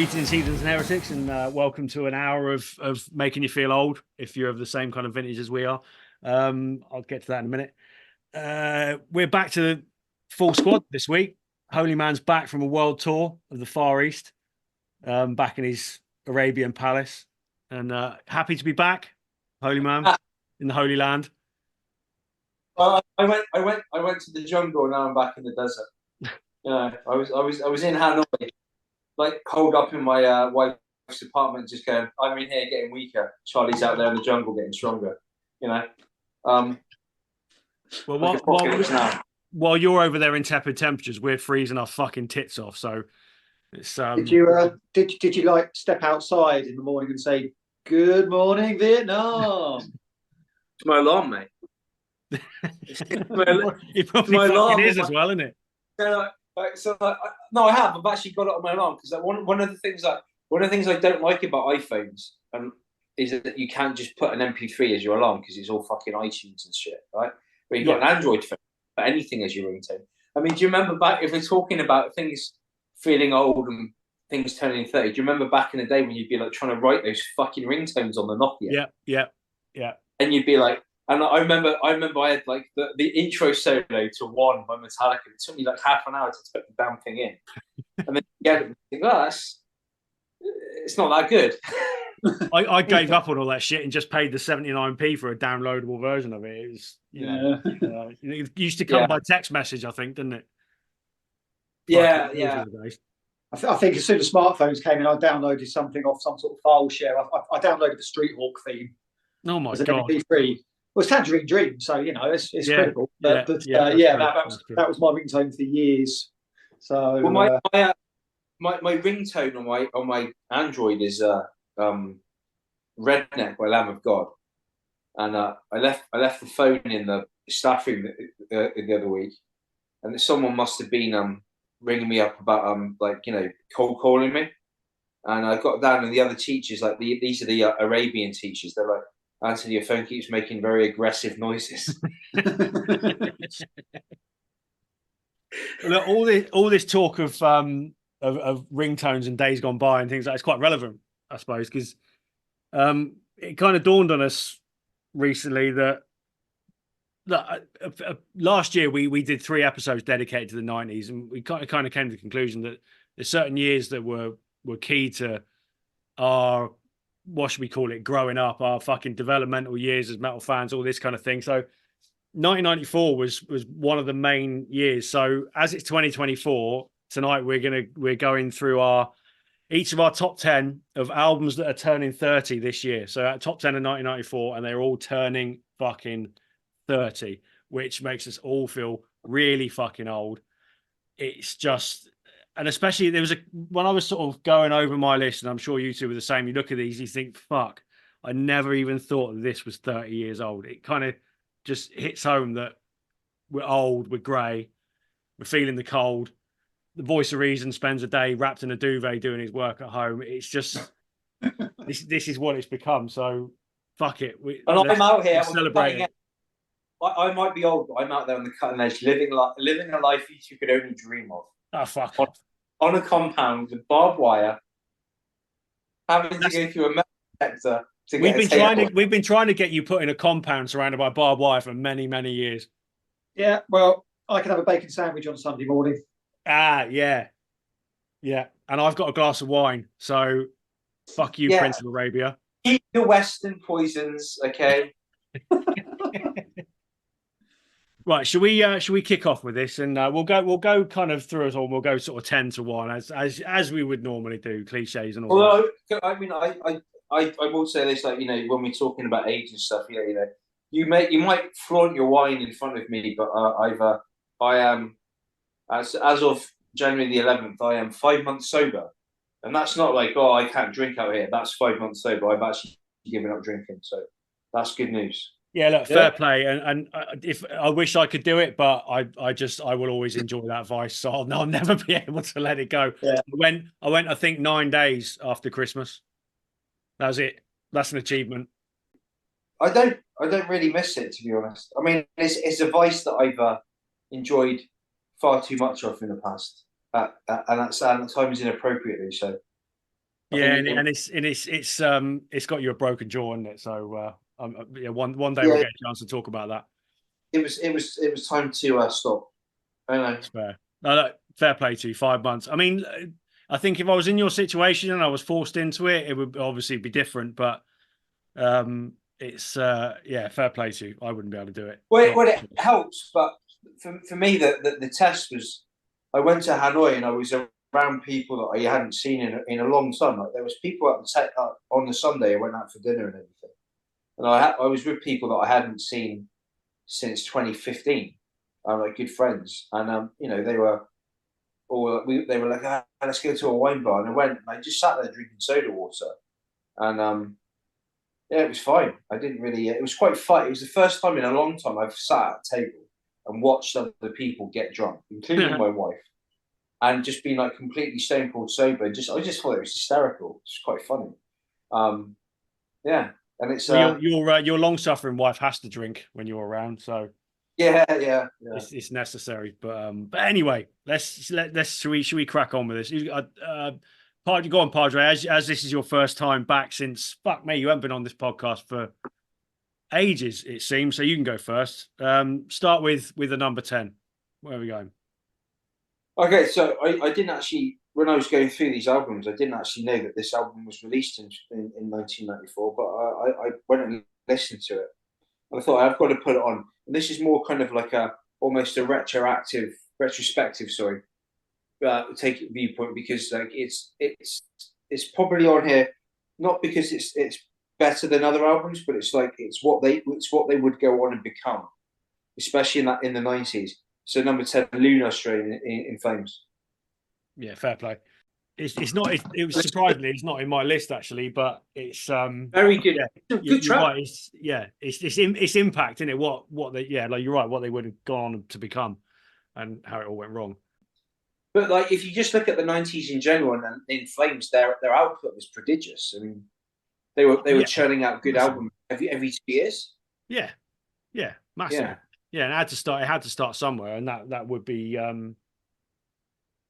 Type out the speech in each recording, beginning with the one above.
Greetings, heathens and heretics, and welcome to an hour of making you feel old if you're of the same kind of vintage as we are. I'll get to that in a minute. We're back to the full squad this week. Holy Man's back from a world tour of the Far East, back in his Arabian palace, and happy to be back, Holy Man, in the Holy Land. I went to the jungle, and now I'm back in the desert. You know, I was in Hanoi, like holed up in my wife's apartment, just going, I'm in here getting weaker. Charlie's out there in the jungle getting stronger. You know. Well, like while you're over there in tepid temperatures, we're freezing our fucking tits off. So it's Did you like step outside in the morning and say, "Good morning, Vietnam"? It's my alarm, mate. It probably fucking is as well, isn't it? No, I have. I've actually got it on my alarm because one of the things I don't like about iPhones is that you can't just put an MP3 as your alarm because it's all fucking iTunes and shit, right? But you've got an Android phone, put anything as your ringtone. I mean, do you remember back, if we're talking about things feeling old and things turning 30, do you remember back in the day when you'd be like trying to write those fucking ringtones on the Nokia? Yeah. And you'd be like, and I remember I had like the intro solo to One by Metallica. It took me like half an hour to put the damn thing in. And then you get it and think, oh, it's not that good. I gave up on all that shit and just paid the 79p for a downloadable version of it. It was, it used to come by text message, I think, didn't it? Yeah. I think as soon as smartphones came in, I downloaded something off some sort of file share. I downloaded the Street Hawk theme. Oh my as an god! MP3. Well, it's Tangerine Dream, so you know it's critical. That was my ringtone for years. So my ringtone on my Android is Redneck by Lamb of God, and I left the phone in the staff room the other week, and someone must have been ringing me up about cold calling me, and I got down and the other teachers, like these are the Arabian teachers, they're like, Anthony, your phone keeps making very aggressive noises. Look, all this talk of ringtones and days gone by and things like it's quite relevant, I suppose, because it kind of dawned on us recently that last year we did 3 episodes dedicated to the 90s, and we kind of came to the conclusion that there's certain years that were key to our, what should we call it, growing up, our fucking developmental years as metal fans, all this kind of thing. So 1994 was one of the main years. So as it's 2024, tonight we're going through each of our top 10 of albums that are turning 30 this year. So at top 10 of 1994, and they're all turning fucking 30, which makes us all feel really fucking old. It's just, and especially when I was sort of going over my list, and I'm sure you two were the same, you look at these, you think, fuck, I never even thought that this was 30 years old. It kind of just hits home that we're old, we're grey, we're feeling the cold. The voice of reason spends a day wrapped in a duvet doing his work at home. It's just, this is what it's become. So fuck it. I'm out here celebrating. I might be old, but I'm out there on the cutting edge, living a life you could only dream of. Oh fuck! On a compound with barbed wire, having to go through a metal detector to get We've been trying to get you put in a compound surrounded by barbed wire for many, many years. Yeah, well, I can have a bacon sandwich on Sunday morning. Yeah. And I've got a glass of wine, so fuck you, Prince of Arabia. Keep your Western poisons, okay? Right, should we kick off with this, and we'll go kind of through it all. We'll go sort of 10 to 1 as we would normally do, cliches and all. Although, I mean, I will say this, like, you know, when we're talking about age and stuff, you know, you might flaunt your wine in front of me, but I am as of January the 11th, I am 5 months sober, and that's not like, oh, I can't drink out here. That's 5 months sober. I've actually given up drinking, so that's good news. Yeah, look, fair play, and if I wish I could do it, but I will always enjoy that vice, so I'll never be able to let it go. Yeah. I went, I think 9 days after Christmas. That was it. That's an achievement. I don't really miss it, to be honest. I mean, it's a vice that I've enjoyed far too much of in the past, and at times inappropriately. So Yeah, and it's got you a broken jaw in it. So yeah, one day we'll get a chance to talk about that. It was time to stop. I know. That's fair. No, fair play to you. 5 months. I mean, I think if I was in your situation and I was forced into it, it would obviously be different. But it's fair play to you. I wouldn't be able to do it. Well, it helps, but for me, the test was. I went to Hanoi and I was around people that I hadn't seen in a long time. Like there was people on the Sunday. I went out for dinner and everything, and I was with people that I hadn't seen since 2015. Like good friends, and they were all they were like, let's go to a wine bar, and I went. And I just sat there drinking soda water, and it was fine. I didn't really. It was quite fun. It was the first time in a long time I've sat at a table and watched other people get drunk, including my wife, and just been like completely stone cold sober. I just thought it was hysterical. It's quite funny. And it's your long suffering wife has to drink when you're around, so yeah. It's necessary. But anyway, should we crack on with this? Padre, go on, Padre. As this is your first time back since fuck me, you haven't been on this podcast for ages, it seems. So you can go first. Start with the number 10. Where are we going? Okay, so I didn't actually, when I was going through these albums, I didn't actually know that this album was released in 1994, but I went and listened to it. And I thought, I've got to put it on. And this is more kind of like almost a retrospective, viewpoint, because like it's probably on here, not because it's better than other albums, but it's what they would go on and become, especially in the 90s. So number 10, Lunar Strain in Flames. Yeah, fair play. It's not. It was surprisingly, it's not in my list actually, but it's very good. Yeah, good track. Right. It's impact in it. What they like you're right. What they would have gone on to become, and how it all went wrong. But like, if you just look at the 90s in general, and in Flames, their output was prodigious. I mean, they were churning out good albums every 2 years. Yeah, massive. Yeah, and it had to start somewhere, and that would be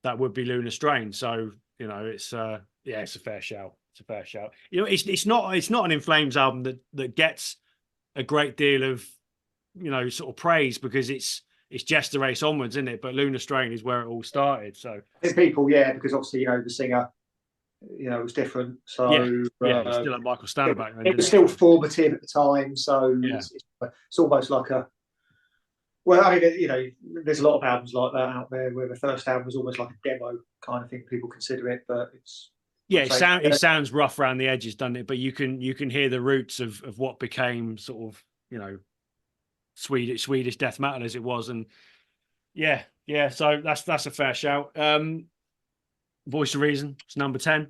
Lunar Strain. So it's it's a fair shout. It's a fair shout. It's not an In Flames album that gets a great deal of sort of praise, because it's Jester Race onwards, isn't it? But Lunar Strain is where it all started. So people, because obviously the singer, was different. So still like Michael Stanner back then. It was still formative at the time. So it's almost like a. Well, I mean, there's a lot of albums like that out there where the first album was almost like a demo kind of thing. People consider it, but it's it sounds rough around the edges, doesn't it? But you can hear the roots of what became sort of Swedish death metal as it was, and so that's a fair shout. Voice of Reason, it's number 10.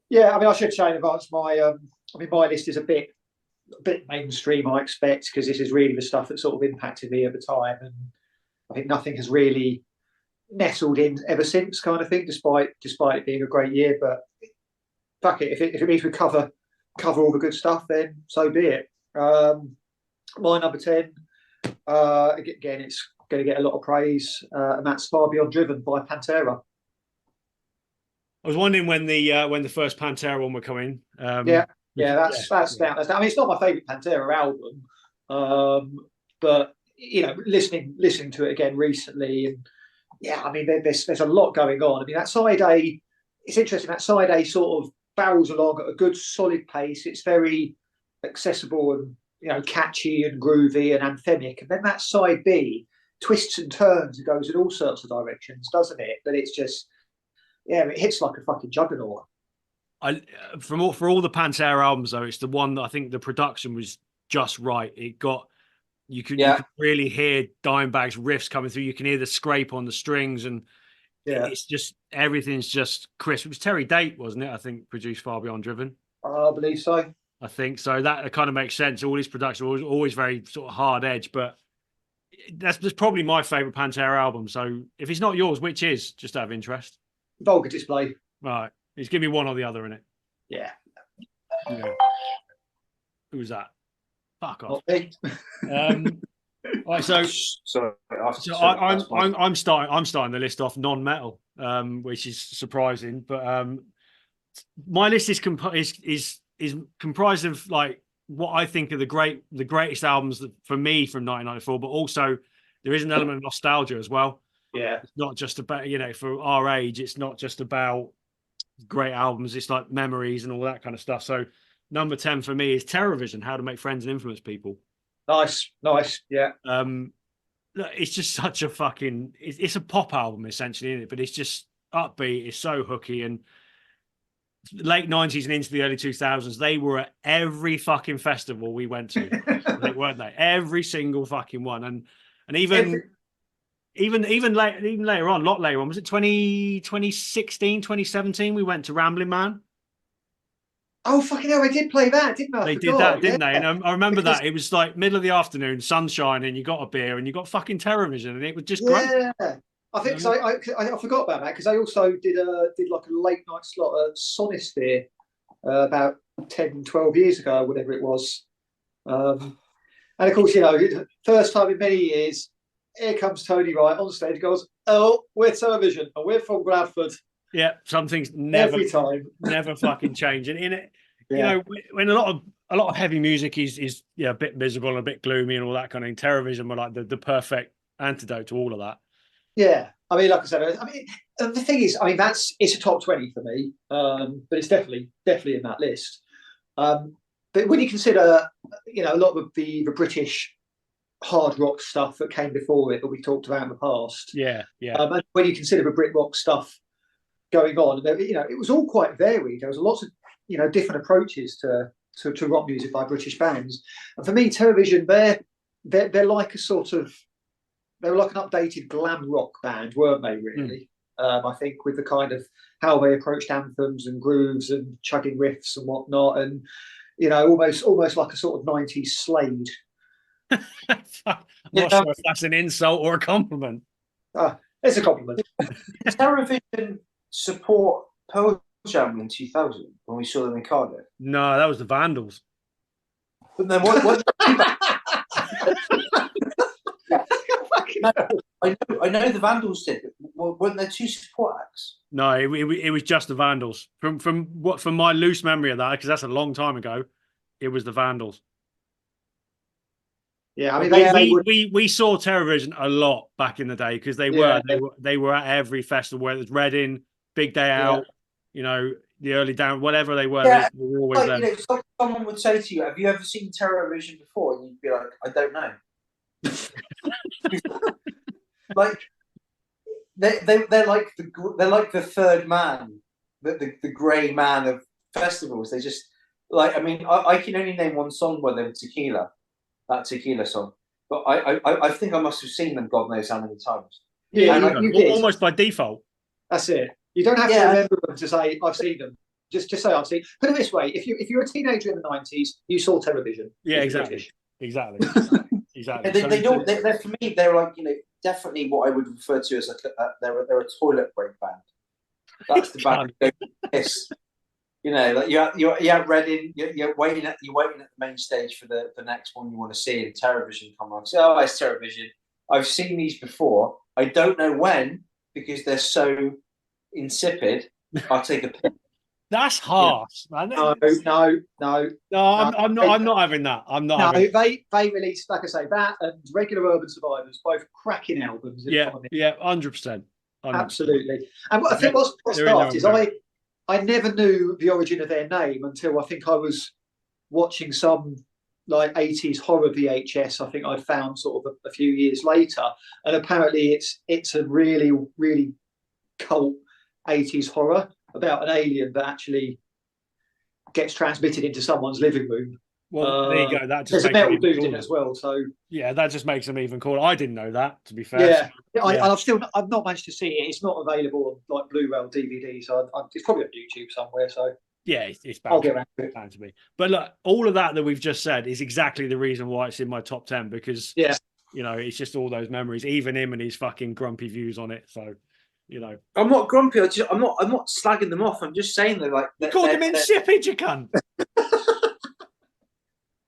Yeah, I mean, I should say in advance, my list is a bit mainstream, I expect, because this is really the stuff that sort of impacted me at the time, and I think nothing has really nestled in ever since, kind of thing, despite it being a great year. But fuck it, if it means we cover all the good stuff, then so be it. My number 10, again, it's going to get a lot of praise, and that's Far Beyond Driven by Pantera. I was wondering when the first Pantera one would come in. That's down. I mean, it's not my favourite Pantera album, but listening to it again recently, and I mean, there's a lot going on. I mean, that side A, it's interesting. That side A sort of barrels along at a good solid pace. It's very accessible and catchy and groovy and anthemic. And then that side B twists and turns and goes in all sorts of directions, doesn't it? But it's just it hits like a fucking juggernaut. For all the Pantera albums though, it's the one that I think the production was just right. It got you could really hear Dimebag's riffs coming through. You can hear the scrape on the strings, and it's just everything's just crisp. It was Terry Date, wasn't it? I think produced Far Beyond Driven. I believe so. I think so. That kind of makes sense. All his production was always very sort of hard edge, but that's probably my favorite Pantera album. So if it's not yours, which is, just out of interest? Vulgar Display. Right. Just give me one or the other in it. Yeah. Who's that? Fuck off. Right, so I'm starting the list off non-metal, which is surprising. But my list is comprised of like what I think are the greatest albums for me from 1994, but also there is an element of nostalgia as well. Yeah, it's not just about, for our age, it's not just about great albums. It's like memories and all that kind of stuff. So number 10 for me is Terrorvision, How to Make Friends and Influence People. Nice, yeah. Look, it's just such a fucking. It's a pop album essentially, isn't it? But it's just upbeat. It's so hooky, and late 90s and into the early 2000s, they were at every fucking festival we went to, weren't they? Every single fucking one, and even later on, a lot later on, was it 2016, 2017? We went to Ramblin' Man. Oh fucking hell! I did play that, didn't I? They did that, didn't they? And I remember that it was like middle of the afternoon, sunshine, and you got a beer, and you got fucking Terrorvision, and it was just great. Yeah, I think so. I forgot about that because I also did like a late night slot at Sonisphere about 10, 12 years ago, whatever it was. And of course, first time in many years, here comes Tony Wright on stage, goes, "Oh, we're Terrorvision, and we're from Bradford." Yeah, something's never every time, never fucking changing. In it, when a lot of heavy music is a bit miserable and a bit gloomy and all that kind of thing, Terrorvision were like the perfect antidote to all of that. Yeah, I mean, like I said, the thing is, it's a top 20 for me, but it's definitely in that list. But when you consider, a lot of the British hard rock stuff that came before it that we talked about in the past, and when you consider the Brit rock stuff going on, it was all quite varied. There was lots of different approaches to rock music by British bands, and for me, Terrorvision, they're like they were like an updated glam rock band, weren't they? Really, I think with the kind of how they approached anthems and grooves and chugging riffs and whatnot, and almost like a sort of 90s Slade. I'm not sure if that's an insult or a compliment. It's a compliment. Terrorvision support Pearl Jam in 2000 when we saw them in Cardiff? No, that was the Vandals. But then what I know the Vandals did. Weren't there two support acts? No, it was just the Vandals. From my loose memory of that, because that's a long time ago, it was the Vandals. Yeah, I mean, we saw Terrorvision a lot back in the day because they were at every festival, whether it's Reading, Big Day Out, the early down, whatever they were, they were always there. Someone would say to you, "Have you ever seen Terrorvision before?" And you'd be like, "I don't know." Like they're like the third man, the grey man of festivals. They just I can only name one song by them, Tequila, that Tequila song, but I think I must have seen them God knows how many times. Yeah, almost by default. That's it. You don't have to remember them to say I've seen them. Just say I've seen. Put it this way: if you're a teenager in the 90s, you saw Terrorvision. Yeah, exactly. Exactly. They're for me, they're like definitely what I would refer to as they're a toilet break band. That's the band. Yes, like you're at Reading, you're waiting at the main stage for the next one you want to see, and Terrorvision come on. So, it's Terrorvision. I've seen these before. I don't know when because they're so insipid. I'll take a pic. That's harsh. No. I'm not having that. I'm not. No, they released, like I say, that and Regular Urban Survivors, both cracking albums. 100%. Absolutely. And I think what's daft is I never knew the origin of their name until I think I was watching some like 80s horror VHS. I think I'd found sort of a few years later, and apparently it's a really, really cult 80s horror about an alien that actually gets transmitted into someone's living room. Well, there you go. That just there's a metal dude in it as well. So yeah, that just makes them even cooler. I didn't know that, to be fair. Yeah, I've not managed to see it. It's not available on like Blu-ray or DVD, so it's probably on YouTube somewhere. So yeah, it's bound I'll get around to it. Bound to be. But look, all of that we've just said is exactly the reason why it's in my top 10 because it's just all those memories. Even him and his fucking grumpy views on it. So. I'm not grumpy. I'm not slagging them off. I'm just saying they're like. You called them insipid, you cunt.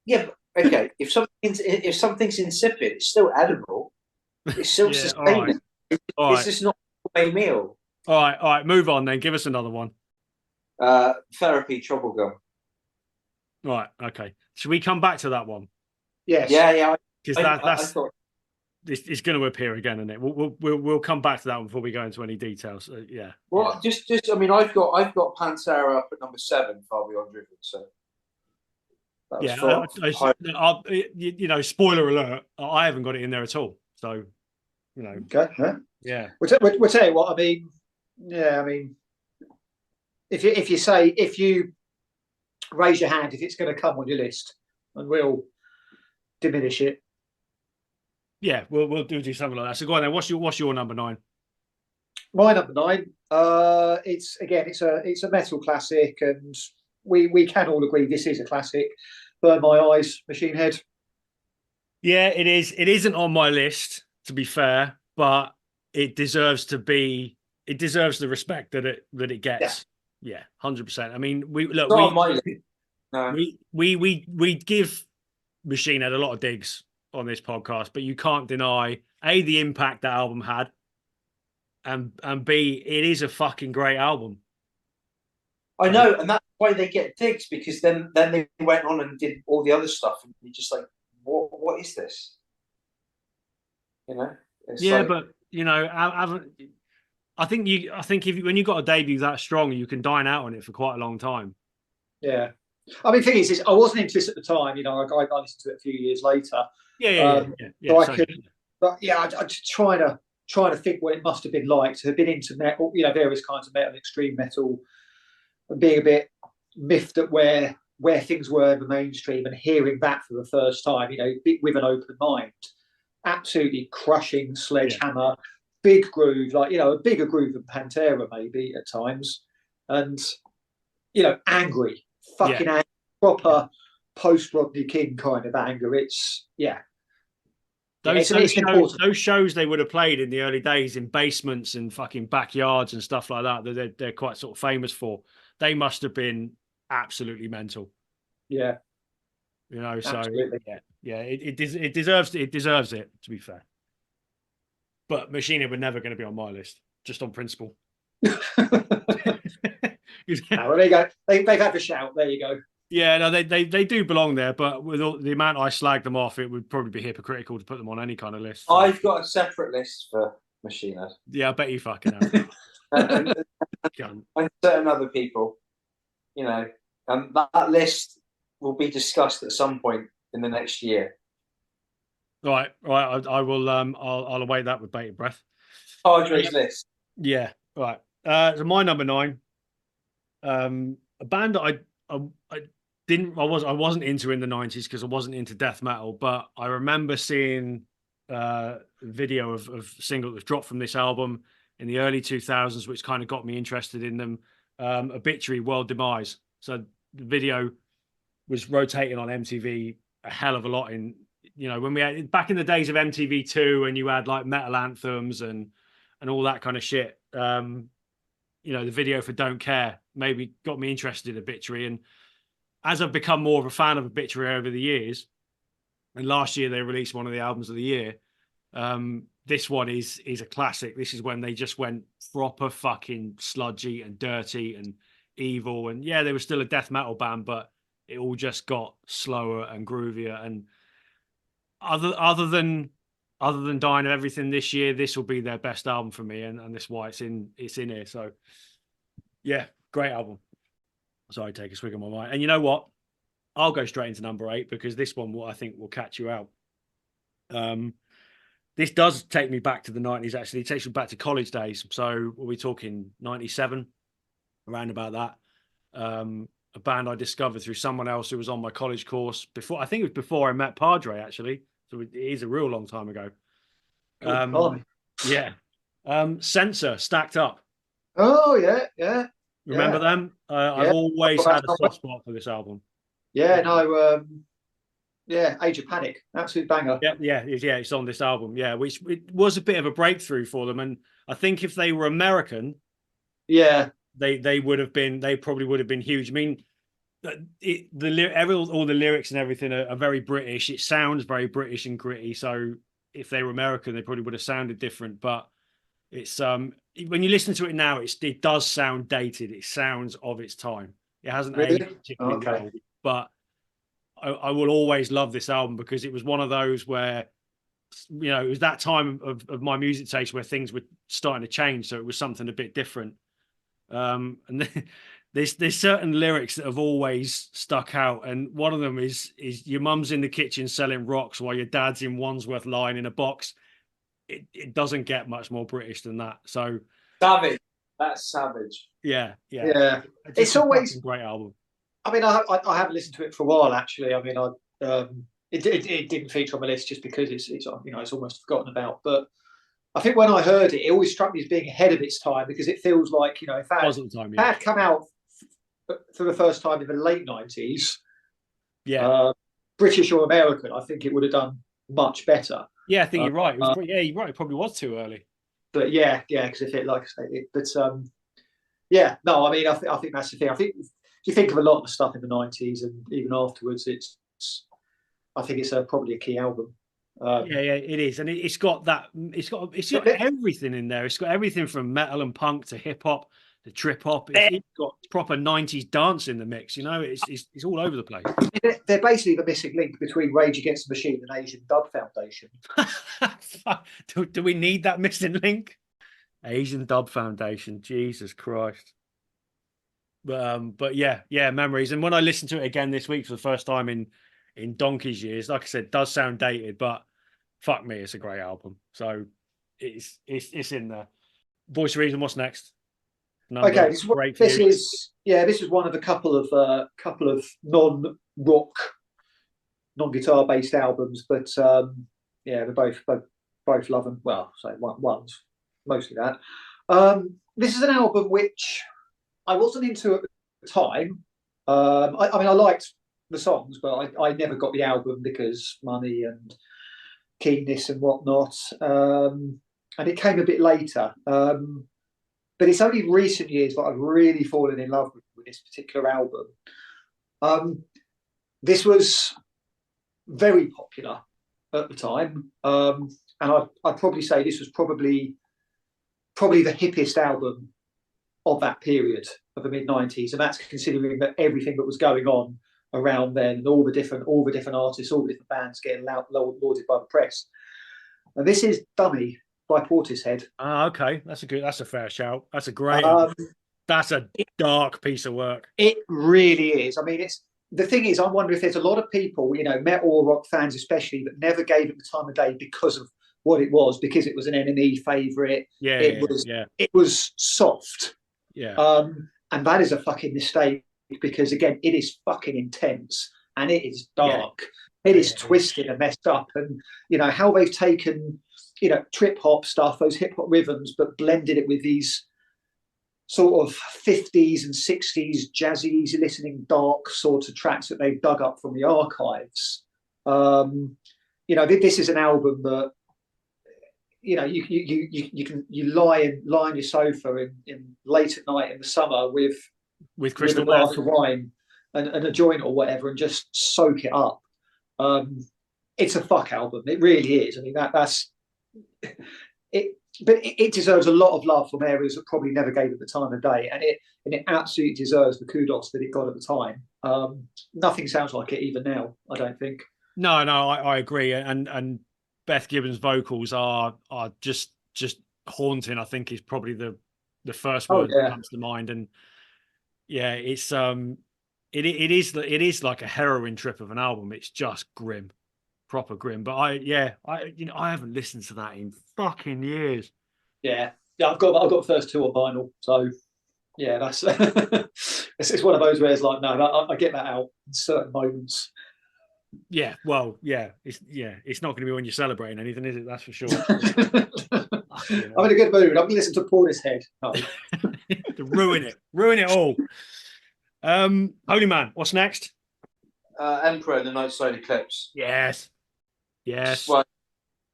Yeah, but, okay. If something's insipid, it's still edible. It's still sustaining. All right. It's just not a meal. All right. Move on then. Give us another one. Therapy, Trouble Gum. Right. Okay. Should we come back to that one? Yes. Yeah. Because I that's thought. it's going to appear again, isn't it? We'll come back to that one before we go into any details. Yeah. Well, just I mean, I've got Pantera up at number 7, Far Beyond Driven. So that was you know, spoiler alert, I haven't got it in there at all. So, you know, okay, yeah. We'll tell you what. I mean, yeah, I mean, if you raise your hand if it's going to come on your list, and we'll diminish it. Yeah, we'll do something like that. So go on then. What's your number 9? My number 9. It's a metal classic, and we can all agree this is a classic. Burn My Eyes, Machine Head. Yeah, it is. It isn't on my list, to be fair, but it deserves to be. It deserves the respect that it gets. Yeah, 100%. I mean, we give Machine Head a lot of digs on this podcast, but you can't deny A, the impact that album had, and B, it is a fucking great album. I know, and that's why they get digs, because then they went on and did all the other stuff, and you're just like, what is this? You know? But you know, I think when you got a debut that strong, you can dine out on it for quite a long time. Yeah, I mean, the thing is I wasn't into this at the time. You know, I listened to it a few years later. Yeah. So I could, but yeah, I'm just trying to think what it must have been like to have been into metal, you know, various kinds of metal, extreme metal, and being a bit miffed at where things were in the mainstream, and hearing that for the first time, you know, with an open mind. Absolutely crushing sledgehammer, big groove, like, you know, a bigger groove than Pantera maybe at times, and, you know, angry, fucking angry, proper post Rodney King kind of anger. It's those shows they would have played in the early days in basements and fucking backyards and stuff like that they're quite sort of famous for. They must have been absolutely mental. Yeah. You know, absolutely. So it deserves it, to be fair. But Machine Head were never going to be on my list, just on principle. Well, there you go. They've had a shout. There you go. Yeah, no, they do belong there, but with all the amount I slag them off, it would probably be hypocritical to put them on any kind of list. So. I've got a separate list for Machine Head. Yeah, I bet you fucking have. And certain other people, you know, and that list will be discussed at some point in the next year. Right. I will. I'll await that with bated breath. Padre's list. Yeah. Right. So my number 9, a band that I wasn't into in the 90s because I wasn't into death metal, but I remember seeing video of single that dropped from this album in the early 2000s, which kind of got me interested in them. Obituary, World Demise. So the video was rotating on MTV a hell of a lot in, you know, when we had back in the days of MTV2, and you had like metal anthems and all that kind of shit. You know, the video for Don't Care maybe got me interested in Obituary. And as I've become more of a fan of Obituary over the years, and last year they released one of the albums of the year, this one is a classic. This is when they just went proper fucking sludgy and dirty and evil. And yeah, they were still a death metal band, but it all just got slower and groovier. And other than Dying of Everything this year, this will be their best album for me, and that's why it's in here. So yeah, great album. Sorry, take a swig of my wine. And you know what? I'll go straight into number 8 because this one I think will catch you out. This does take me back to the 90s, actually. It takes me back to college days. So are we talking 97, around about that? A band I discovered through someone else who was on my college course before. I think it was before I met Padre, actually. So it is a real long time ago. Censor, Stacked Up. Oh, yeah. Remember them? I've always had a soft spot for this album. Yeah, no, Age of Panic, absolute banger. Yeah, it's on this album. Yeah, which it was a bit of a breakthrough for them, and I think if they were American, they probably would have been huge. I mean, all the lyrics and everything are very British. It sounds very British and gritty. So if they were American, they probably would have sounded different. But It's when you listen to it now, it does sound dated. It sounds of its time. It hasn't Really? aged particularly Okay. well, but I will always love this album because it was one of those where, you know, it was that time of my music taste where things were starting to change. So it was something a bit different. And there's certain lyrics that have always stuck out. And one of them is your mum's in the kitchen selling rocks while your dad's in Wandsworth lying in a box. It doesn't get much more British than that. So savage. That's savage. yeah. It's always a great album. I mean, I haven't listened to it for a while actually. I mean, it didn't feature on my list just because it's you know, it's almost forgotten about. But I think when I heard it, it always struck me as being ahead of its time because it feels like, you know, if that had come out for the first time in the late 90s, British or American, I think it would have done much better. Yeah, I think you're right. You're right. It probably was too early. But because if it, like I say, no, I mean, I think that's the thing. I think if you think of a lot of the stuff in the 90s and even afterwards, I think it's probably a key album. It is, and it's got everything in there. It's got everything from metal and punk to hip hop to trip hop. It's got proper 90s dance in the mix. You know, it's all over the place. They're basically the missing link between Rage Against the Machine and Asian Dub Foundation. Do we need that missing link? Asian Dub Foundation, Jesus Christ. But yeah, memories. And when I listened to it again this week for the first time in donkey's years, like I said, it does sound dated, but fuck me, it's a great album. So it's in there. Voice of Reason, what's next? Okay, this is one of a couple of non-rock, non-guitar based albums, but they're both love them. Well, say one's mostly that. This is an album which I wasn't into at the time. I mean, I liked the songs, but I never got the album because money and keenness and whatnot. And it came a bit later. But it's only recent years that I've really fallen in love with this particular album. This was very popular at the time. And I'd probably say this was probably the hippest album of that period of the mid-90s. And that's considering that everything that was going on around then, all the different artists, all the different bands getting lauded by the press. And this is Dummy by Portishead. Okay, that's a fair shout. That's a great that's a dark piece of work. It really is. I mean, the thing is, I wonder if there's a lot of people, you know, metal or rock fans especially, that never gave it the time of day because of what it was, because it was an NME favourite. It was soft. Yeah. And that is a fucking mistake because again, it is fucking intense and it is dark. It is twisted and messed up. And you know how they've taken, you know, trip hop stuff, those hip hop rhythms, but blended it with these sort of 50s and 60s jazzy, easy listening, dark sorts of tracks that they've dug up from the archives. You know, this is an album that, you know, you lie on your sofa in late at night in the summer with crystal a glass of wine and a joint or whatever, and just soak it up. It's a fuck album. It really is. I mean, that's it. But it deserves a lot of love from areas that probably never gave it the time of day, and it absolutely deserves the kudos that it got at the time. Nothing sounds like it even now, I don't think. No, I agree. And Beth Gibbons' vocals are just haunting. I think is probably the first word that comes to mind. And yeah, it's it is like a heroin trip of an album. It's just grim. Proper grim, but I haven't listened to that in fucking years. Yeah, I've got the first two on vinyl, so yeah, that's it's one of those where it's like, no, I get that out in certain moments. Yeah, well, it's not going to be when you're celebrating anything, is it? That's for sure. I'm in a good mood. I'm listening to Portishead. No. To ruin it all. Holy Man, what's next? Emperor and the Nightside Eclipse. Yes. Well,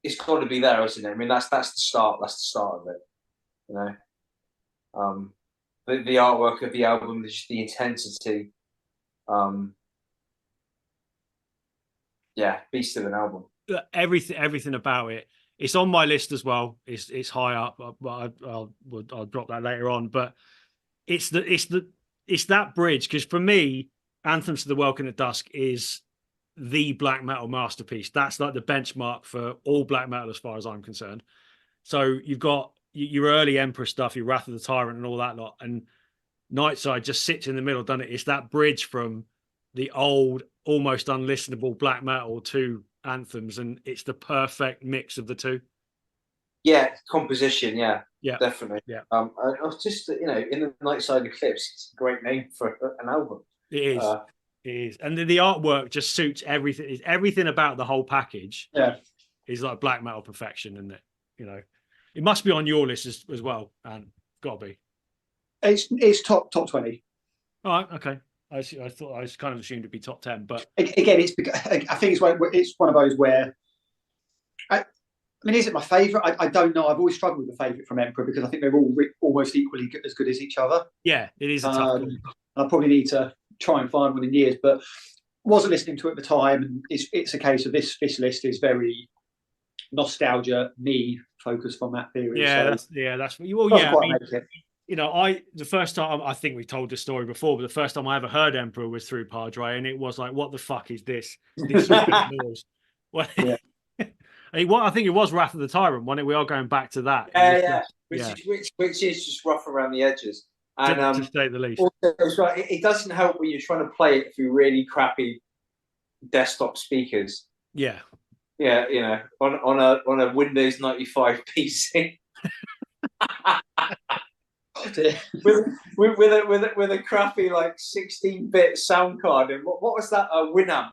it's got to be there, isn't it? I mean, that's the start. That's the start of it. You know, the artwork of the album, the intensity. Beast of an album. Everything about it It's on my list as well. It's high up, but I'll drop that later on. But it's that bridge, because for me, Anthems to the Welcome at Dusk is the black metal masterpiece. That's like the benchmark for all black metal as far as I'm concerned. So you've got your early Emperor stuff, your Wrath of the Tyrant and all that lot, and Nightside just sits in the middle, doesn't it? It's that bridge from the old, almost unlistenable black metal to Anthems, and it's the perfect mix of the two. Yeah, composition. Yeah, definitely. Yeah. I was just, in the Nightside Eclipse, it's a great name for an album. It is. It is, and the artwork just suits everything. Everything about the whole package. Yeah, is like black metal perfection, isn't it? It must be on your list as well, and got to be. It's top 20. All right, okay. I thought I was kind of assumed it'd be top 10, but again, it's because I think it's one of those where I mean, is it my favourite? I don't know. I've always struggled with the favourite from Emperor because I think they're all almost equally as good as each other. Yeah, it is a tough call. I probably need to try and find one in years, but wasn't listening to it at the time, and it's a case of this list is very nostalgia me focused from that period. Yeah, so that's what you. Well, yeah, I mean, the first time, I think we've told this story before, but the first time I ever heard Emperor was through Padre, and it was like, what the fuck is this? Well, yeah. I think it was Wrath of the Tyrant, wasn't it? We are going back to that. Which is just rough around the edges. And to say the least. Also, it doesn't help when you're trying to play it through really crappy desktop speakers. Yeah. Yeah, on a Windows 95 PC. with a crappy like 16-bit sound card, and what was that? A Winamp.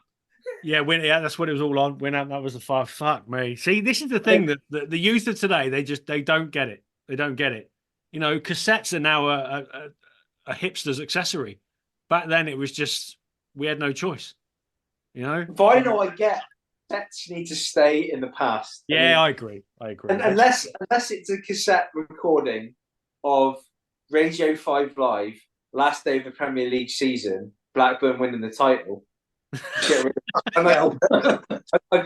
Yeah, that's what it was all on. Winamp, that was the far. Fuck me. See, this is the thing that the youth of today, they don't get it. They don't get it. Cassettes are now a hipster's accessory. Back then, it was just we had no choice. Vinyl, I get. Cassettes need to stay in the past. Yeah, I agree. And unless it's a cassette recording of Radio 5 Live, last day of the Premier League season, Blackburn winning the title. I've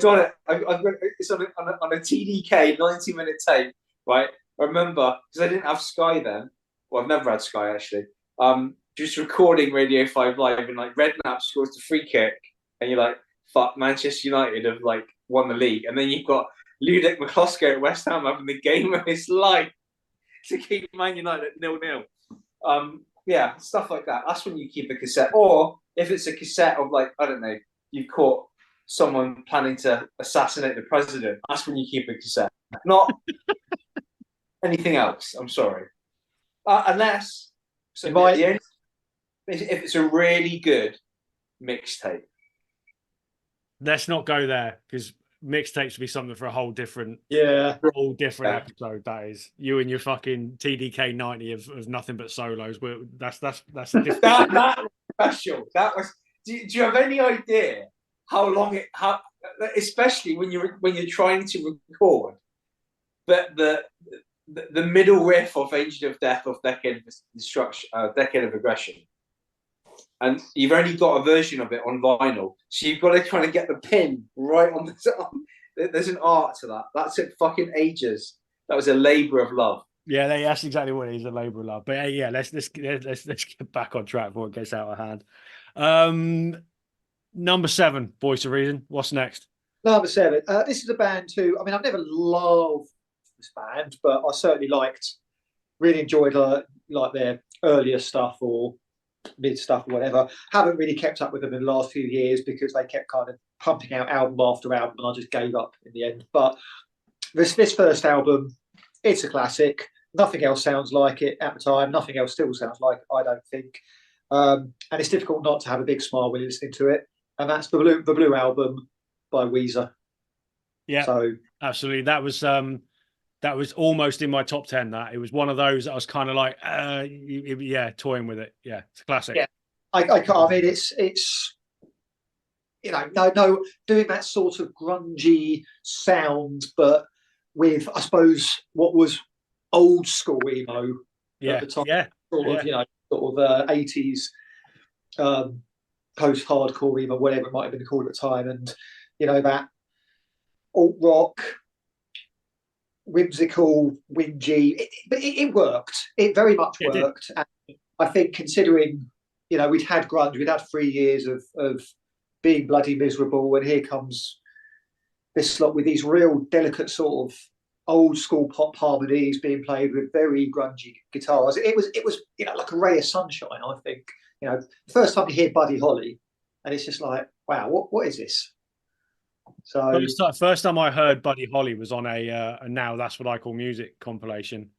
got it. It's on a TDK 90-minute tape, right? I remember because I didn't have Sky then. Well, I've never had Sky actually. Just recording Radio 5 Live, and like Redknapp scores the free kick, and you're like, "Fuck, Manchester United have like won the league," and then you've got Ludek McCloskey at West Ham having the game of his life to keep Man United at 0-0. Yeah, stuff like that. That's when you keep a cassette. Or if it's a cassette of like, I don't know, you've caught someone planning to assassinate the president, that's when you keep a cassette. Not anything else. I'm sorry. Unless if it's a really good mixtape. Let's not go there, because mixtapes would be something for a whole different episode. That is you and your fucking TDK 90 of nothing but solos. That's a different that special. That was. Do you have any idea how long especially when you're trying to record the middle riff of Angel of Death of Decade of Destruction, Decade of Aggression. And you've only got a version of it on vinyl, so you've got to kind of get the pin right on the top. There's an art to that. That took fucking ages. That was a labor of love. Yeah, that's exactly what it is, a labor of love. But yeah, let's get back on track before it gets out of hand. Number 7, Voice of Reason. What's next? Number 7. This is a band who, I mean, I've never loved this band, but I certainly really enjoyed like their earlier stuff or mid stuff or whatever. Haven't really kept up with them in the last few years because they kept kind of pumping out album after album, and I just gave up in the end. But this first album, it's a classic. Nothing else sounds like it at the time. Nothing else still sounds like it, I don't think. And it's difficult not to have a big smile when you're listening to it. And that's the Blue Album by Weezer. Yeah, so absolutely. That was almost in my top 10. That it was one of those that I was kind of like, toying with it. Yeah, it's a classic. Yeah, I mean, it's no doing that sort of grungy sound, but with, I suppose, what was old school emo at the time. Yeah, sort of 80s post-hardcore emo, whatever it might have been called at the time, and that alt rock, whimsical, whingy. But it worked. It very much worked. And I think considering, we'd had grunge, we'd had 3 years of being bloody miserable, and here comes this lot with these real delicate sort of old school pop harmonies being played with very grungy guitars. It was like a ray of sunshine. I think the first time you hear Buddy Holly, and it's just like, wow, what is this? So first time I heard Buddy Holly was on a Now That's What I Call Music compilation,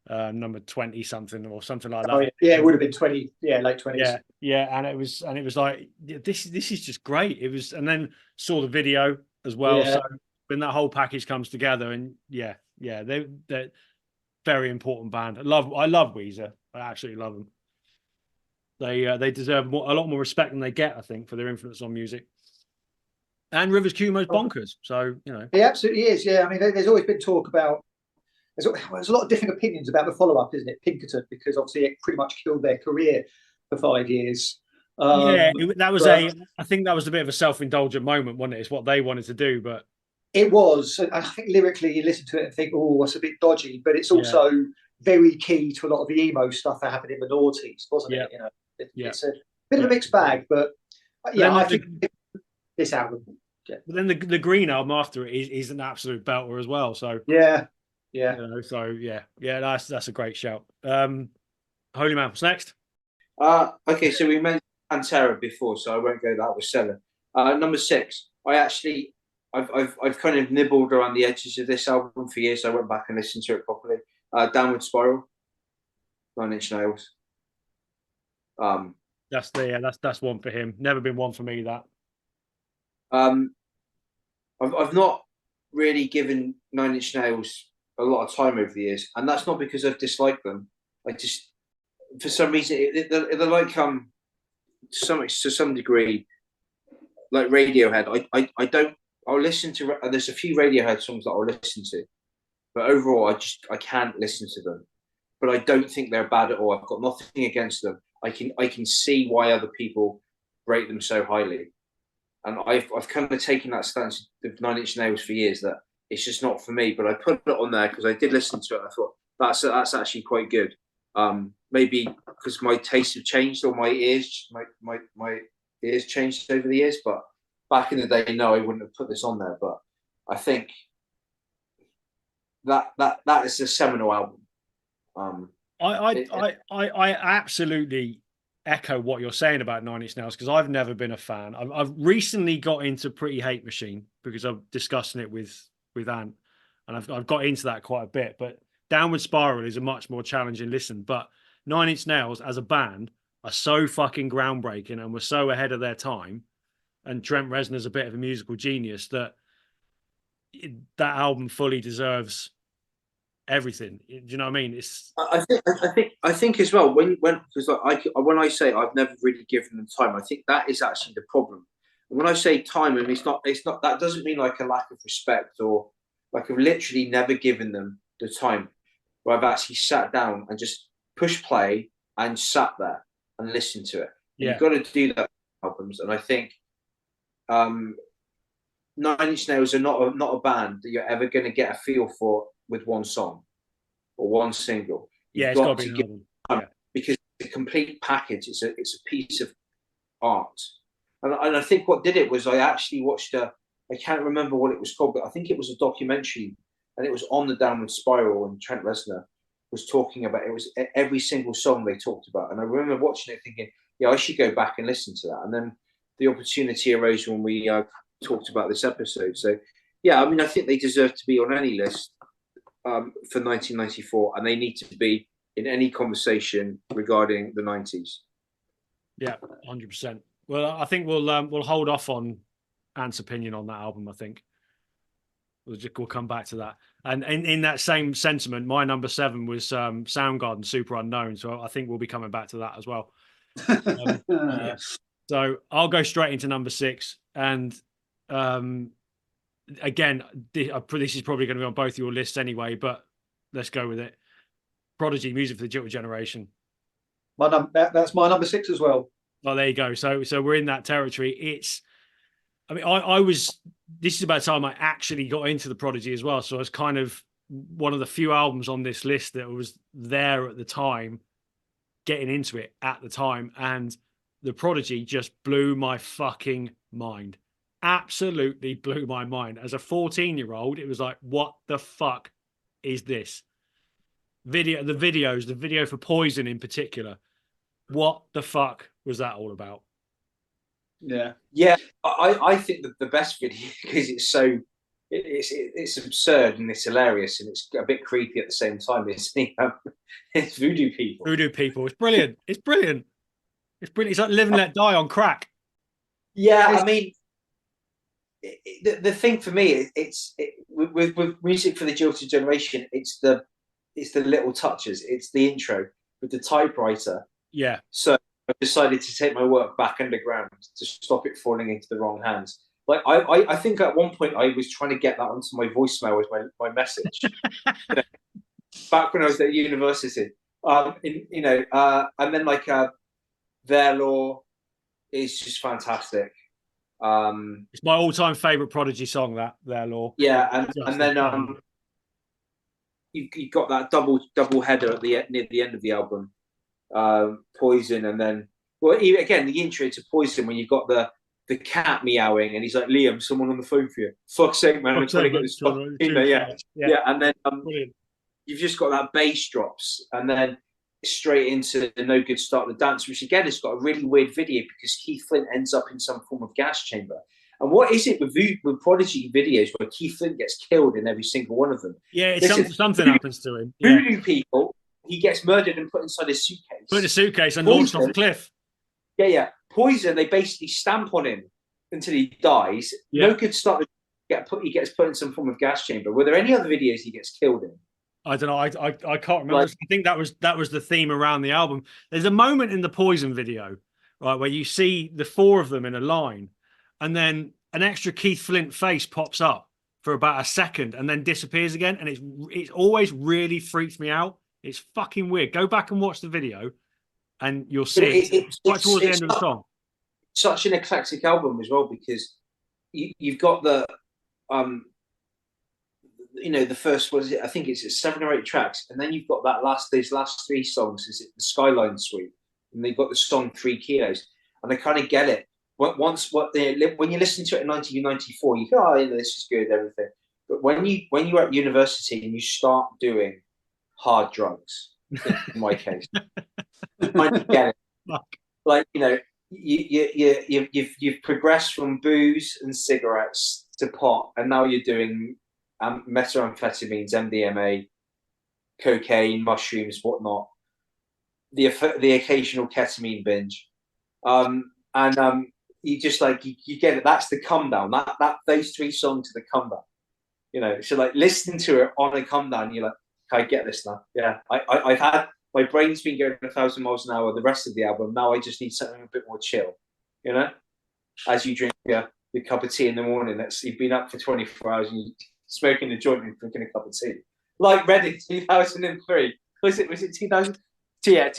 number 20 something or something like that. Oh, yeah, it would have been 20, late 20s. Yeah, and it was like, this is just great. It was, and then saw the video as well. Yeah. So when that whole package comes together, and they're very important band. I love Weezer. I absolutely love them. They deserve a lot more respect than they get, I think, for their influence on music. And Rivers Cuomo's bonkers. So, He absolutely is. Yeah. I mean, there's always been talk about, there's a lot of different opinions about the follow-up, isn't it? Pinkerton, because obviously it pretty much killed their career for 5 years. That was I think that was a bit of a self-indulgent moment, wasn't it? It's what they wanted to do, but it was. And I think lyrically you listen to it and think, oh, it's a bit dodgy, but it's also very key to a lot of the emo stuff that happened in the noughties, wasn't it? It's a bit of a mixed bag, but I think this album. Yeah. But then the Green album after it is an absolute belter as well. So yeah. That's a great shout. Holy Man, what's next? Okay, so we mentioned Pantera before, so I won't go that with 7. Number 6, I've kind of nibbled around the edges of this album for years. So I went back and listened to it properly. Downward Spiral, 9 Inch Nails. That's one for him. Never been one for me. That. I've not really given 9 Inch Nails a lot of time over the years, and that's not because I've disliked them. I just, for some reason, they're like to some degree, like Radiohead. I'll listen to. There's a few Radiohead songs that I'll listen to, but overall, I can't listen to them. But I don't think they're bad at all. I've got nothing against them. I can see why other people rate them so highly, and I've kind of taken that stance of 9 Inch Nails for years that it's just not for me. But I put it on there because I did listen to it. And I thought that's actually quite good. Maybe because my tastes have changed or my ears changed over the years. But back in the day, no, I wouldn't have put this on there. But I think that is a seminal album. I absolutely echo what you're saying about 9 Inch Nails because I've never been a fan. I've recently got into Pretty Hate Machine because I'm discussing it with Ant, and I've got into that quite a bit. But Downward Spiral is a much more challenging listen. But 9 Inch Nails as a band are so fucking groundbreaking and were so ahead of their time. And Trent Reznor's a bit of a musical genius that album fully deserves everything. Do you know what I mean? I think as well when I say I've never really given them time, I think that is actually the problem. And when I say time, and it's not that doesn't mean like a lack of respect or like I've literally never given them the time where I've actually sat down and just pushed play and sat there and listened to it. You've got to do that with albums, and I think 9 Inch Nails are not a band that you're ever going to get a feel for with one song or one single. It's got to be an album. Because it's a complete package. It's a piece of art. And I think what did it was I actually watched I can't remember what it was called, but I think it was a documentary, and it was on the Downward Spiral, and Trent Reznor was talking about it. Was every single song they talked about, and I remember watching it thinking, I should go back and listen to that. And then the opportunity arose when we talked about this episode. So I mean, I think they deserve to be on any list for 1994, and they need to be in any conversation regarding the 90s. Yeah, 100%. Well, I think we'll hold off on Ant's opinion on that album. I think we'll come back to that. And in that same sentiment, my number 7 was Soundgarden, Super Unknown. So I think we'll be coming back to that as well. So I'll go straight into number 6. And again, this is probably going to be on both your lists anyway, but let's go with it. Prodigy, Music for the Digital Generation. That's my number 6 as well. Oh, there you go. So we're in that territory. I was, this is about the time I actually got into the Prodigy as well. So I was kind of one of the few albums on this list that was there at the time, getting into it at the time, and The Prodigy just blew my fucking mind. Absolutely blew my mind. As a 14-year-old, it was like, what the fuck is this? The video for Poison in particular. What the fuck was that all about? Yeah. I think that the best video, because it's absurd and it's hilarious and it's a bit creepy at the same time. It's Voodoo People. Voodoo People. It's brilliant. It's brilliant. It's brilliant. It's like Live and Let Die on crack. Yeah, I mean, the thing for me, with music for the jilted generation, it's the little touches. It's the intro with the typewriter. Yeah. So I decided to take my work back underground to stop it falling into the wrong hands. Like I think at one point I was trying to get that onto my voicemail as my message. Back when I was at university. And then like Their Law is just fantastic. It's my all-time favorite Prodigy song, that Their Law. Yeah, and then you got that double header near the end of the album, Poison, and then again the intro to Poison when you've got the cat meowing and he's like, Liam, someone on the phone for you. Fuck's sake, man! I'm trying to get this fucking in there. Yeah, and then you've just got that bass drops, and then straight into the No Good Start the Dance, which again has got a really weird video because Keith Flint ends up in some form of gas chamber. And what is it with Prodigy videos where Keith Flint gets killed in every single one of them? Yeah, something happens to him. Voodoo People, he gets murdered and put inside a suitcase. Put in a suitcase and launched off a cliff. Yeah. Poison, they basically stamp on him until he dies. Yeah. No Good Start, he gets put in some form of gas chamber. Were there any other videos he gets killed in? I don't know. I can't remember. I think that was the theme around the album. There's a moment in the Poison video, right, where you see the four of them in a line, and then an extra Keith Flint face pops up for about a second and then disappears again. And it's always really freaked me out. It's fucking weird. Go back and watch the video, and you'll see it's right towards the end of the song. Such an eclectic album as well, because you've got the the first, what is it? I think it's 7 or 8 tracks, and then you've got those last 3 songs. Is it the Skyline Suite? And they've got the song 3 Kilos, and I kind of get it. When you listen to it in 1994, you go, oh, this is good, everything. But when you're at university and you start doing hard drugs, in my case, I kind of get it. Like you've progressed from booze and cigarettes to pot, and now you're doing methamphetamines, MDMA, cocaine, mushrooms, whatnot. The occasional ketamine binge, and you just like you get it. That's the come down. That those 3 songs are the come down. So like listening to it on a come down, you're like, I get this now. Yeah, I've had my brain's been going 1,000 miles an hour the rest of the album. Now I just need something a bit more chill. As you drink your cup of tea in the morning. You've been up for 24 hours and you're smoking a joint and drinking a cup of tea. Like Reading 2003. Was it 2000? Yeah, it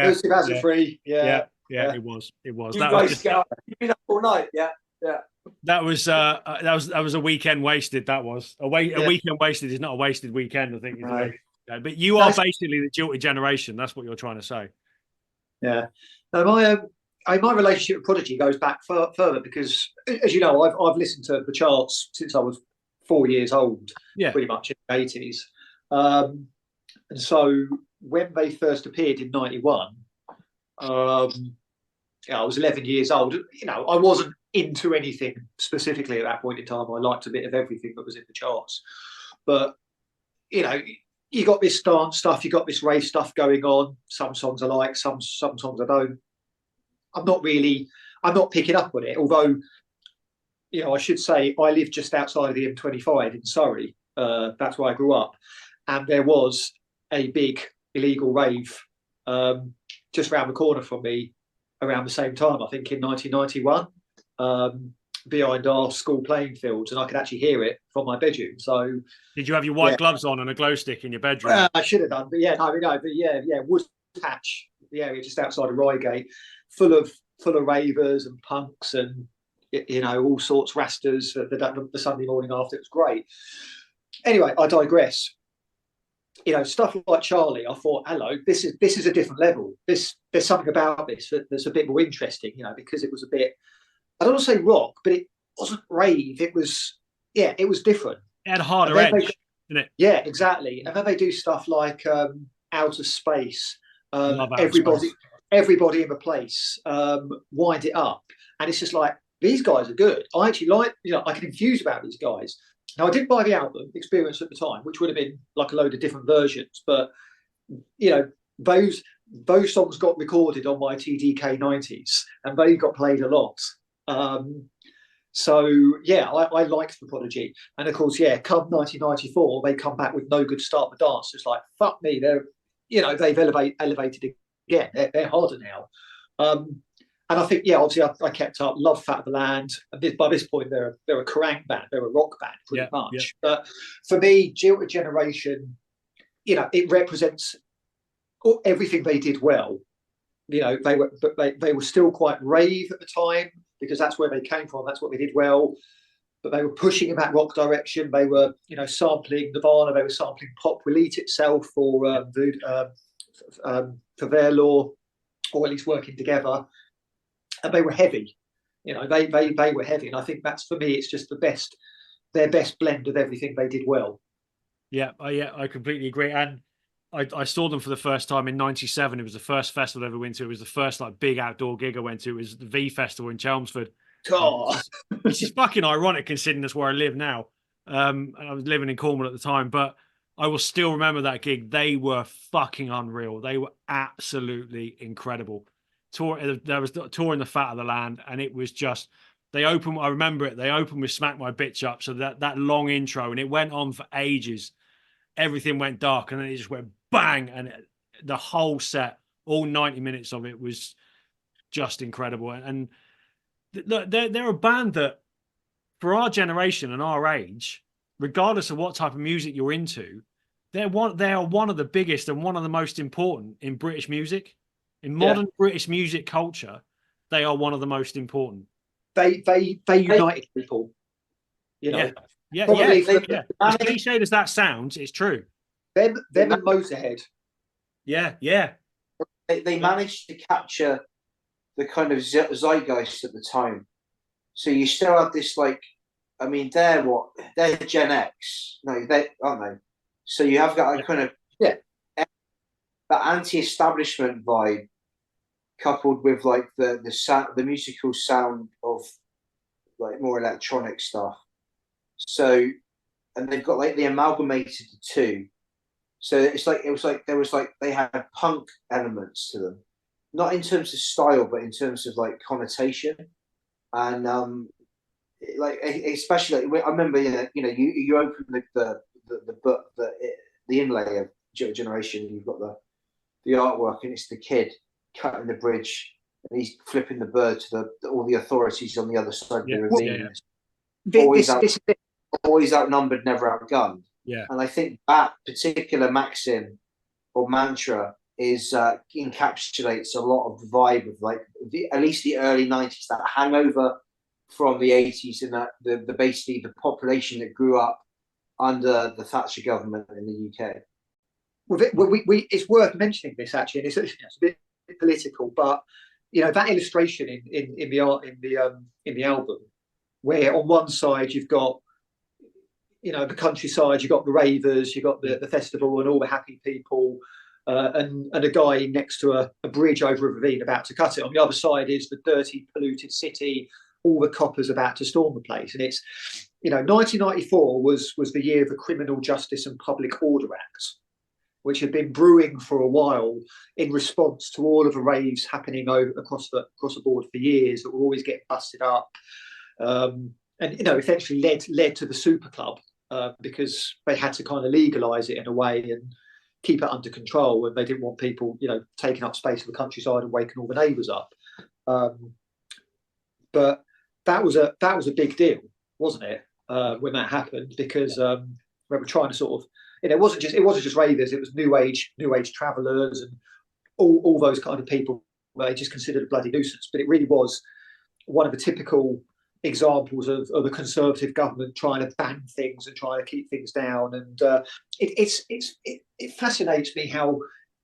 was 2003. Yeah, it was. You guys you've been up all night. Yeah. That was a weekend wasted. That was a weekend wasted is not a wasted weekend. I think. Right. But you are basically the jilted generation. That's what you're trying to say. Yeah. No, my relationship with Prodigy goes back further because, as you know, I've listened to the charts since I was 4 years old. Yeah. Pretty much in the 80s. And so when they first appeared in 91, I was 11 years old. I wasn't into anything specifically at that point in time. I liked a bit of everything that was in the charts. But, you got this dance stuff, you got this rave stuff going on. Some songs I like, some songs I don't. I'm not picking up on it. Although, I should say I live just outside of the M25 in Surrey. That's where I grew up. And there was a big illegal rave just around the corner from me around the same time, I think in 1991, behind our school playing fields, and I could actually hear it from my bedroom. So, did you have your white gloves on and a glow stick in your bedroom? I should have done, but Wood Patch, the area just outside of Reigate, full of ravers and punks and all sorts, rastas the Sunday morning after. It was great. Anyway, I digress. Stuff like Charlie, I thought, hello, this is a different level. There's something about this that's a bit more interesting, because it was a bit, I don't want to say rock, but it wasn't rave. It was different. It had a harder edge, didn't it? Yeah, exactly. And then they do stuff like Outer Space, everybody in the place, Wind It Up, and it's just like, these guys are good. I actually like, I can enthuse about these guys. Now, I didn't buy the album Experience at the time, which would have been like a load of different versions, but those songs got recorded on my TDK 90s, and they got played a lot. So yeah, I liked the Prodigy, and of course, come 1994, they come back with No Good Start the Dance. It's like, fuck me, they've elevated again. They're harder now. And I think, obviously, I kept up. Love Fat of the Land. And by this point, they're a Kerrang band. They're a rock band, pretty much. Yeah. But for me, Jilted Generation, it represents everything they did well. They were still quite rave at the time, because that's where they came from. That's what they did well. But they were pushing in that rock direction. They were, sampling Nirvana. They were sampling Pop Will Eat Itself for their law, or at least working together. And they were heavy, they were heavy, and I think that's, for me, it's just their best blend of everything they did well. Yeah, I completely agree. And I saw them for the first time in '97. It was the first festival I ever went to. It was the first big outdoor gig I went to. It was the V Festival in Chelmsford. Oh. Which is fucking ironic considering that's where I live now. And I was living in Cornwall at the time, but I will still remember that gig. They were fucking unreal. They were absolutely incredible. There was touring the Fat of the Land, and it was just, I remember it, they opened with Smack My Bitch Up, so that long intro, and it went on for ages. Everything went dark, and then it just went bang, and the whole set, all 90 minutes of it, was just incredible. And look, they're a band that, for our generation and our age, regardless of what type of music you're into, they are one of the biggest and one of the most important in British music. In modern British music culture, they are one of the most important. They united people. Yeah. As cliched as that sounds, it's true. Them and Motorhead. Yeah. They managed to capture the kind of zeitgeist at the time. So you still have this, they're Gen X. No, they aren't they? So you have got kind of that anti-establishment vibe, coupled with the musical sound of more electronic stuff. So, and they've got they amalgamated the two. So they had punk elements to them, not in terms of style, but in terms of connotation, and especially I remember you open the book, the inlay of Generation. You've got the artwork, and it's the kid cutting the bridge, and he's flipping the bird to all the authorities on the other side of the ravine. Always outnumbered, never outgunned. Yeah. And I think that particular maxim or mantra encapsulates a lot of the vibe of at least the early 90s, that hangover from the 80s, and that the basically the population that grew up under the Thatcher government in the UK. Well, it's worth mentioning this actually, and it's a bit political, but that illustration in the album, where on one side you've got the countryside, you've got the ravers, you've got the festival and all the happy people, and a guy next to a bridge over a ravine about to cut it. On the other side is the dirty, polluted city, all the coppers about to storm the place. And it's 1994 was the year of the Criminal Justice and Public Order Act, which had been brewing for a while in response to all of the raves happening across the board for years that were always getting busted up, and eventually led to the Super Club, because they had to kind of legalise it in a way and keep it under control, and they didn't want people taking up space in the countryside and waking all the neighbours up. But that was a big deal, wasn't it, when that happened? Because we were trying to sort of, it wasn't just ravers, it was new age travellers and all those kind of people they just considered a bloody nuisance. But it really was one of the typical examples of the Conservative government trying to ban things and trying to keep things down. And it fascinates me how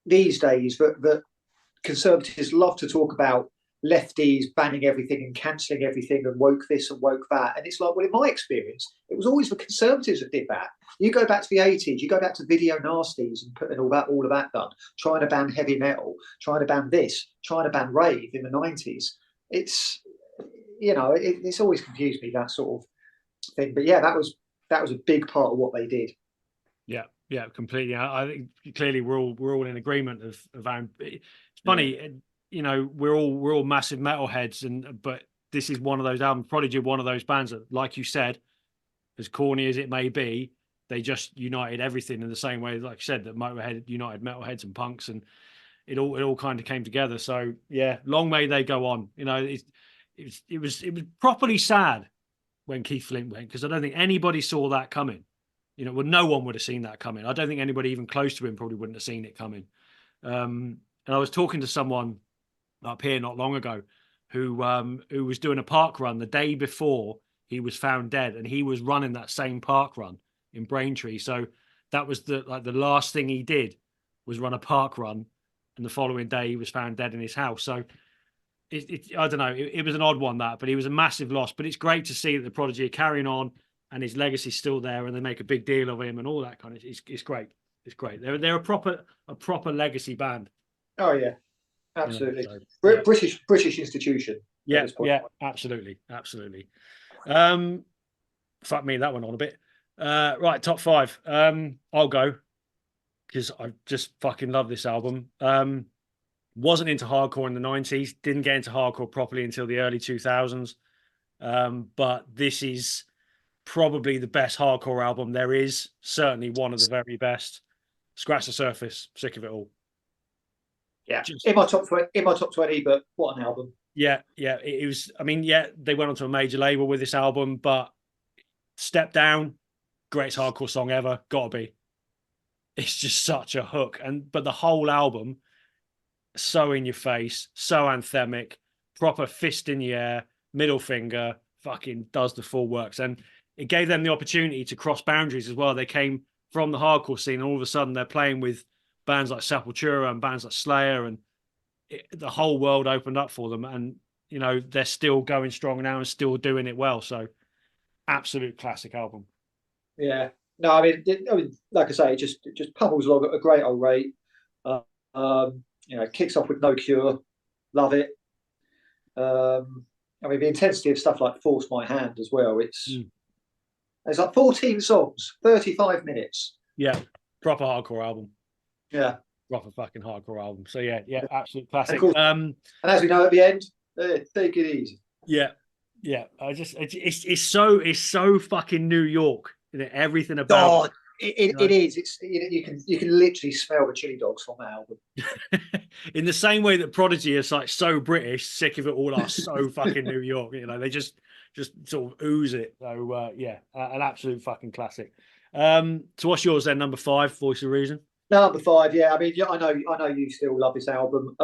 these days that Conservatives love to talk about lefties banning everything and cancelling everything and woke this and woke that. And it's like, well, in my experience, it was always the Conservatives that did that. You go back to the 80s, you go back to video nasties and putting all of that done, trying to ban heavy metal, trying to ban this, trying to ban rave in the 90s. It's, it's always confused me, that sort of thing. But yeah, that was a big part of what they did. Yeah, completely. I think clearly we're all in agreement of it's funny, we're all massive metalheads, but this is one of those albums, Prodigy, one of those bands that, like you said, as corny as it may be, they just united everything in the same way, like I said, that Motorhead united metalheads and punks, and it all kind of came together. So yeah, long may they go on. It was properly sad when Keith Flint went, because I don't think anybody saw that coming. Well, no one would have seen that coming. I don't think anybody even close to him probably wouldn't have seen it coming. And I was talking to someone up here not long ago who was doing a park run the day before he was found dead, and he was running that same park run in Braintree. So that was the last thing he did was run a park run, and the following day he was found dead in his house. So I don't know. It was an odd one, that, but he was a massive loss. But it's great to see that the Prodigy are carrying on, and his legacy's still there, and they make a big deal of him and all that kind of. It's great. It's great. They're a proper legacy band. Oh yeah, absolutely. Yeah. British institution. Yeah, absolutely. Fuck me, that went on a bit. Right, top 5. I'll go, because I just fucking love this album. Wasn't into hardcore in the 90s. Didn't get into hardcore properly until the early 2000s. But this is probably the best hardcore album there is. Certainly one of the very best. Scratch the Surface. Sick of it all. Yeah, in my top 20. But what an album! Yeah. It was. I mean, yeah, they went onto a major label with this album, but Step Down, greatest hardcore song ever. Gotta be. It's just such a hook, but the whole album, so in your face, so anthemic, proper fist in the air, middle finger, fucking does the full works. And it gave them the opportunity to cross boundaries as well. They came from the hardcore scene, and all of a sudden they're playing with bands like Sepultura and bands like Slayer, and the whole world opened up for them. And they're still going strong now and still doing it well. So absolute classic album. Yeah. No, I mean, like I say, it just pummels along at a great old rate. Kicks off with No Cure, love it. I mean, the intensity of stuff like Force My Hand as well. It's like 14 songs, 35 minutes. Yeah, proper hardcore album. Yeah, proper fucking hardcore album. So yeah, absolute classic. And as we know at the end, take it easy. Yeah. It's so fucking New York. Everything about it is. It's you can literally smell the chili dogs from that album. In the same way that Prodigy is like so British, sick of it all are so fucking New York. They just sort of ooze it. So an absolute fucking classic. So what's yours then? Number 5, Voice of Reason. Number 5, yeah. I mean, I know you still love this album.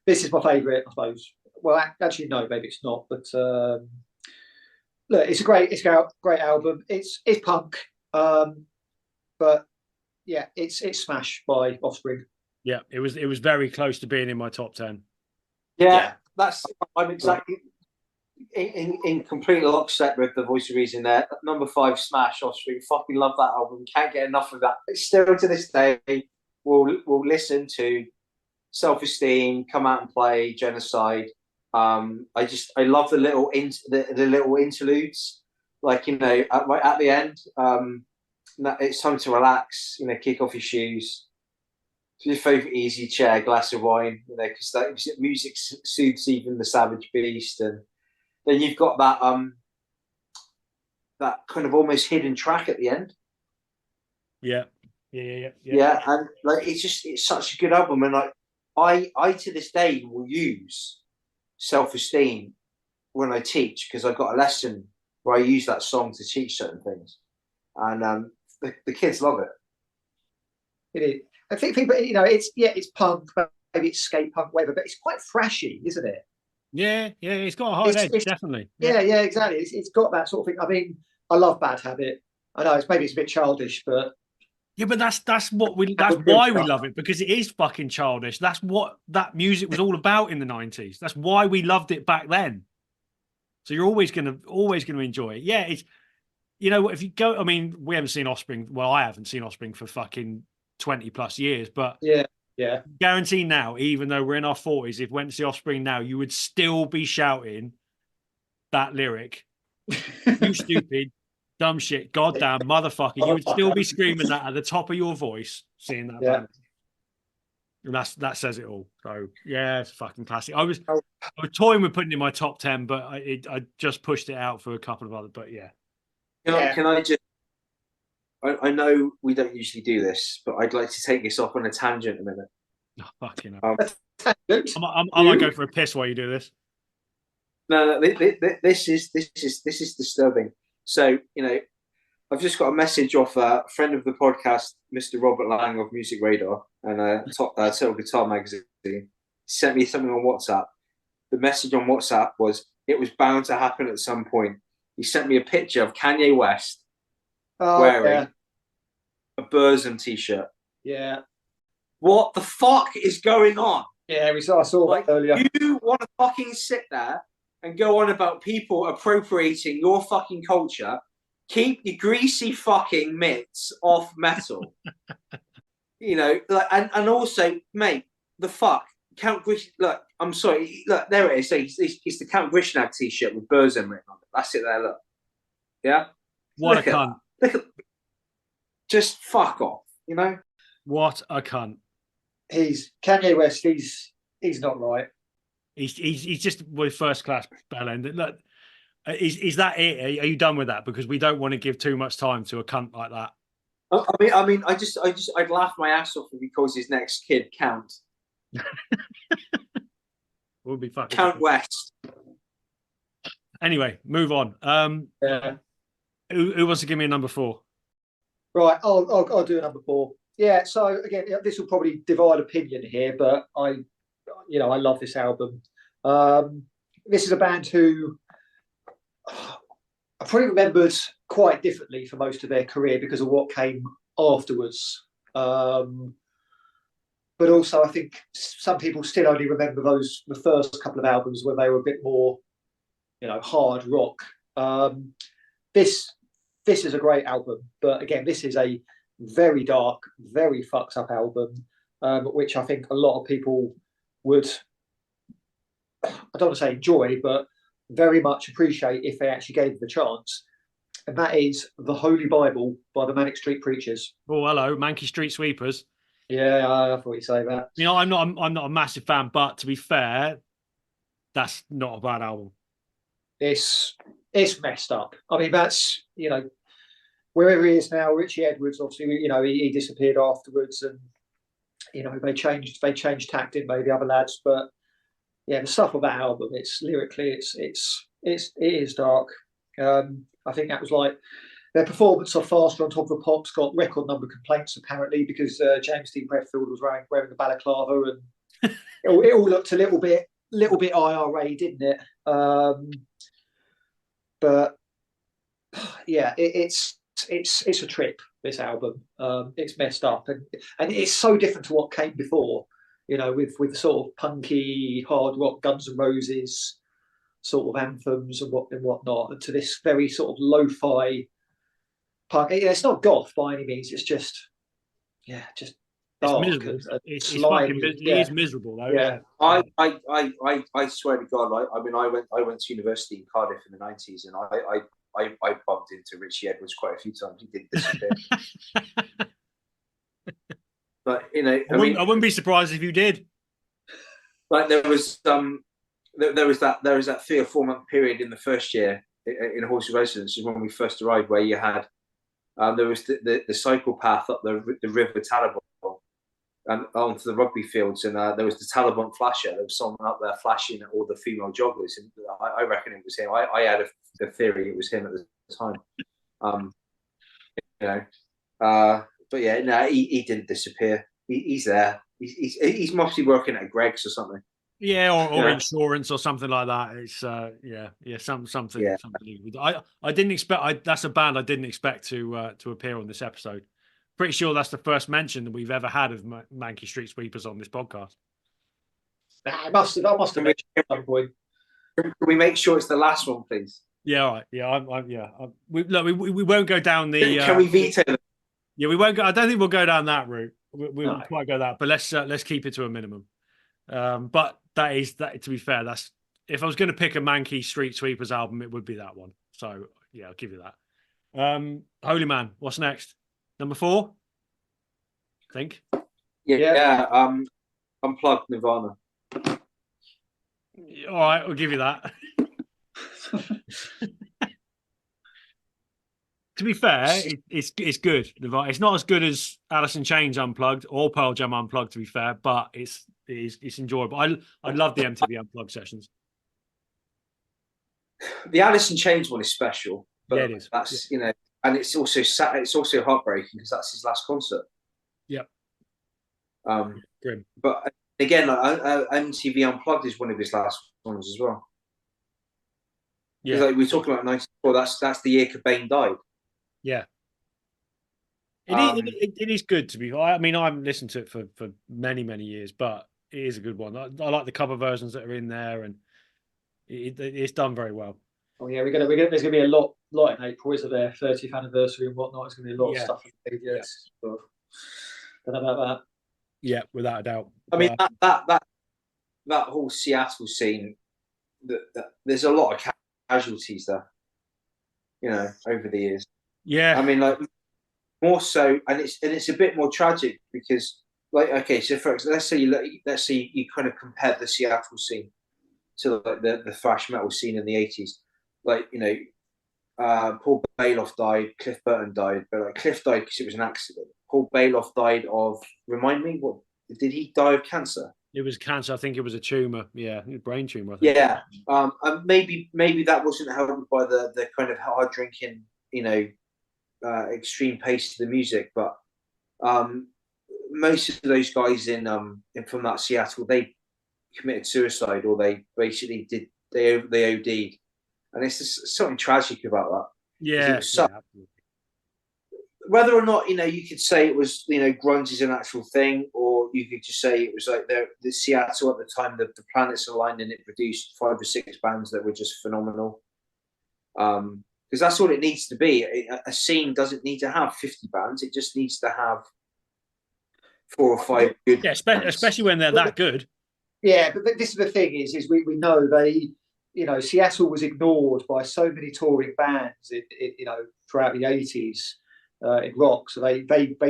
This is my favourite, I suppose. Well, actually, no, maybe it's not. But look, it's a great album. It's punk, but yeah, it's Smash by Offspring. Yeah, it was very close to being in my top 10. Yeah. I'm exactly in complete lockstep with the Voice of Reason there. Number 5, Smash, Offspring. Fucking love that album. Can't get enough of that. Still to this day, we'll listen to Self-Esteem, Come Out and Play, Genocide. I love the little little interludes, like at the end. It's time to relax. Kick off your shoes. Your favorite easy chair, glass of wine. Because that music soothes even the savage beast, and then you've got that kind of almost hidden track at the end. Yeah. Yeah, and it's such a good album, and I to this day will use Self-Esteem when I teach, because I've got a lesson where I use that song to teach certain things, and the kids love it. It is. I think people, it's punk, maybe it's skate punk, whatever, but it's quite thrashy, isn't it? Yeah, it's got a hard edge, definitely. Yeah, exactly. It's got that sort of thing. I mean, I love Bad Habit. I know maybe it's a bit childish, but yeah, but that's why we love it, because it is fucking childish. That's what that music was all about in the 90s. That's why we loved it back then. So you're always gonna enjoy it. Yeah, it's, you know, if you go, I mean, we haven't seen Offspring. Well, I haven't seen Offspring for fucking 20 plus years, but yeah. Guarantee now, even though we're in our 40s, if we went to see Offspring now, you would still be shouting that lyric. You stupid, dumb shit, goddamn motherfucker. You would still be screaming that at the top of your voice, seeing that band. And that says it all. So yeah, it's a fucking classic. I was toying with putting it in my top 10, but I just pushed it out for a couple of others. But yeah. Can I just? I know we don't usually do this, but I'd like to take this off on a tangent a minute. Oh, fucking hell. I might go for a piss while you do this. No, this is disturbing. So, you know, I've just got a message off a friend of the podcast, Mr. Robert Lang of Music Radar and Total Guitar Magazine. He sent me something on WhatsApp. The message on WhatsApp was, it was bound to happen at some point. He sent me a picture of Kanye West wearing a Burzum t-shirt. Yeah. What the fuck is going on? Yeah, I saw that earlier. You want to fucking sit there and go on about people appropriating your fucking culture? Keep your greasy fucking mitts off metal. You know, like, and also, mate, the fuck, Count Grish. Look, I'm sorry. Look, there it is. It's the Count Grishnag t-shirt with Burzum written on it. That's it there. Look, yeah. What a cunt. Look at, just fuck off. You know. What a cunt. He's Kanye West. He's not right. He's just with first class bell end. Look, is that it? Are you done with that? Because we don't want to give too much time to a cunt like that. I mean, I'd laugh my ass off if he calls his next kid Count. We'll be fucking Count West. Anyway, move on. Who wants to give me a number 4? Right, I'll do a number 4. Yeah, so again, this will probably divide opinion here, but I love this album. This is a band who I probably remembered quite differently for most of their career because of what came afterwards. But also, I think some people still only remember the first couple of albums when they were a bit more, hard rock. This is a great album, but again, this is a very dark, very fucked up album, which I think a lot of people would, I don't want to say enjoy, but very much appreciate if they actually gave it a chance. And that is The Holy Bible by the Manic Street Preachers. Oh, hello, Manky Street Sweepers. Yeah, I thought you'd say that. I'm not a massive fan, but to be fair, that's not a bad album. It's messed up. I mean, that's, wherever he is now, Richie Edwards, obviously, he disappeared afterwards, and they changed tack, didn't they, the other lads? But yeah, the stuff of that album, it's lyrically, it is dark. I think that was like their performance of Faster on Top of the Pops got record number complaints apparently because James Dean Bradfield was wearing the balaclava, and it all looked a little bit IRA, didn't it? But yeah, it's a trip. This album, it's messed up, and it's so different to what came before. With sort of punky hard rock Guns N' Roses sort of anthems and whatnot, and to this very sort of lo-fi punk. It's not goth by any means. It's just dark. It's miserable. It is miserable though. Yeah. I swear to God, I went to university in Cardiff in the 90s, and I bumped into Richie Edwards quite a few times. He didn't disappear. But I wouldn't be surprised if you did. Like there was that 3 or 4 month period in the first year in Horsey Residence when we first arrived, where you had there was the cycle path up the River Taliban and onto the rugby fields, and there was the Taliban flasher. There was someone up there flashing at all the female jogglers, and I reckon it was him. I had a theory it was him at the time. But yeah, no, he didn't disappear. He's there. He's mostly working at Greg's or something. Yeah, or Yeah. insurance or something like that. It's something. Yeah. I didn't expect. That's a band I didn't expect to appear on this episode. Pretty sure that's the first mention that we've ever had of Manky Street Sweepers on this podcast. I must have mentioned at some point. Can we make sure it's the last one, please? Yeah, all right. Yeah, we won't go down the. Can we veto them? Yeah, we won't go. I don't think we'll go down that route. We No. won't quite go that, but let's keep it to a minimum. But that is that. To be fair, that's if I was going to pick a Manky Street Sweepers album, it would be that one. So yeah, I'll give you that. Holy Man, what's next? Number 4, I think. Yeah. Unplugged Nirvana. All right, I'll give you that. To be fair, it's good. It's not as good as Alice in Chains Unplugged or Pearl Jam Unplugged, to be fair, but it's enjoyable. I love the MTV Unplugged sessions. The Alice in Chains one is special. But yeah, it is. That's and it's also heartbreaking because that's his last concert. Yep. Grim. But again, MTV Unplugged is one of his last ones as well. Yeah. Like we're talking about 94. That's the year Cobain died. Yeah. It is good to be. I mean, I haven't listened to it for many years, but it is a good one. I like the cover versions that are in there, and it's done very well. Oh yeah, there's gonna be a lot in April, isn't there? 30th anniversary and whatnot. It's gonna be a lot of stuff. Yes, don't know about that. Yeah, without a doubt. I mean that whole Seattle scene. There's a lot of casualties there. Over the years. Yeah. I mean, like more so, and it's a bit more tragic because, like, okay, so for example, let's say you kind of compare the Seattle scene to like the thrash metal scene in the 80s. Like, Paul Bailoff died, Cliff Burton died, but like Cliff died because it was an accident. Paul Bailoff died of, remind me, what did he die of? Cancer. It was cancer. I think it was a tumor. Yeah, brain tumor. I think. Yeah. And maybe that wasn't helped by the kind of hard drinking, extreme pace of the music, but most of those guys in from that Seattle, they committed suicide or they basically they OD'd, and it's just something tragic about that. Yeah. Whether or not you could say it was grunge is an actual thing, or you could just say it was like the Seattle at the time, the planets aligned and it produced 5 or 6 bands that were just phenomenal. Because that's all it needs to be. A scene doesn't need to have 50 bands; it just needs to have 4 or 5 good. Yeah, especially when they're that good. Yeah, but this is the thing: is we know Seattle was ignored by so many touring bands, throughout the 80s. In rock, so they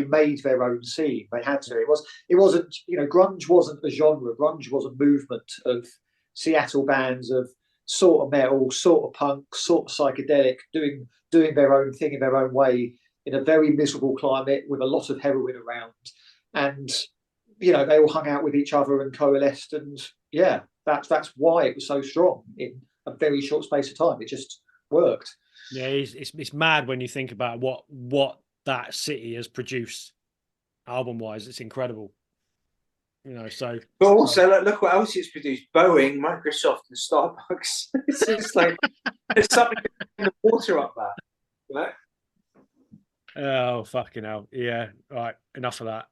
made their own scene. They had to. It wasn't grunge wasn't a genre. Grunge was a movement of Seattle bands of sort of metal, sort of punk, sort of psychedelic, doing their own thing in their own way in a very miserable climate with a lot of heroin around, and they all hung out with each other and coalesced, and that's why it was so strong in a very short space of time. It just worked. Yeah, it's mad when you think about what that city has produced album wise. It's incredible. So. But also, look what else it's produced: Boeing, Microsoft, and Starbucks. It's just like there's something in the water up there. Oh fucking hell! Yeah, right. Enough of that.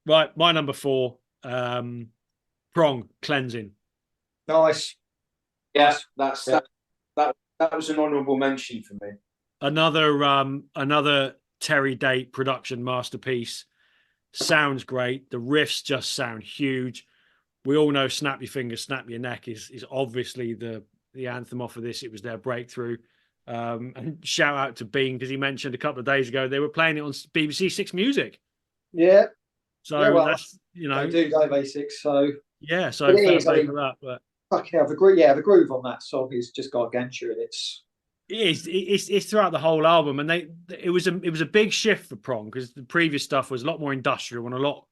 Right, my number 4, Prong, Cleansing. Nice. Yes, that was an honourable mention for me. Another Terry Date production masterpiece. Sounds great. The riffs just sound huge. We all know "Snap Your Fingers, Snap Your Neck" is obviously the anthem off of this. It was their breakthrough. And shout out to Bean, because he mentioned a couple of days ago they were playing it on BBC Six Music. Yeah. So that's they do go basics. So yeah. So fair play for that. But fucking hell, the groove on that song is just gargantuan. It's throughout the whole album, and it was a big shift for Prong, because the previous stuff was a lot more industrial and a lot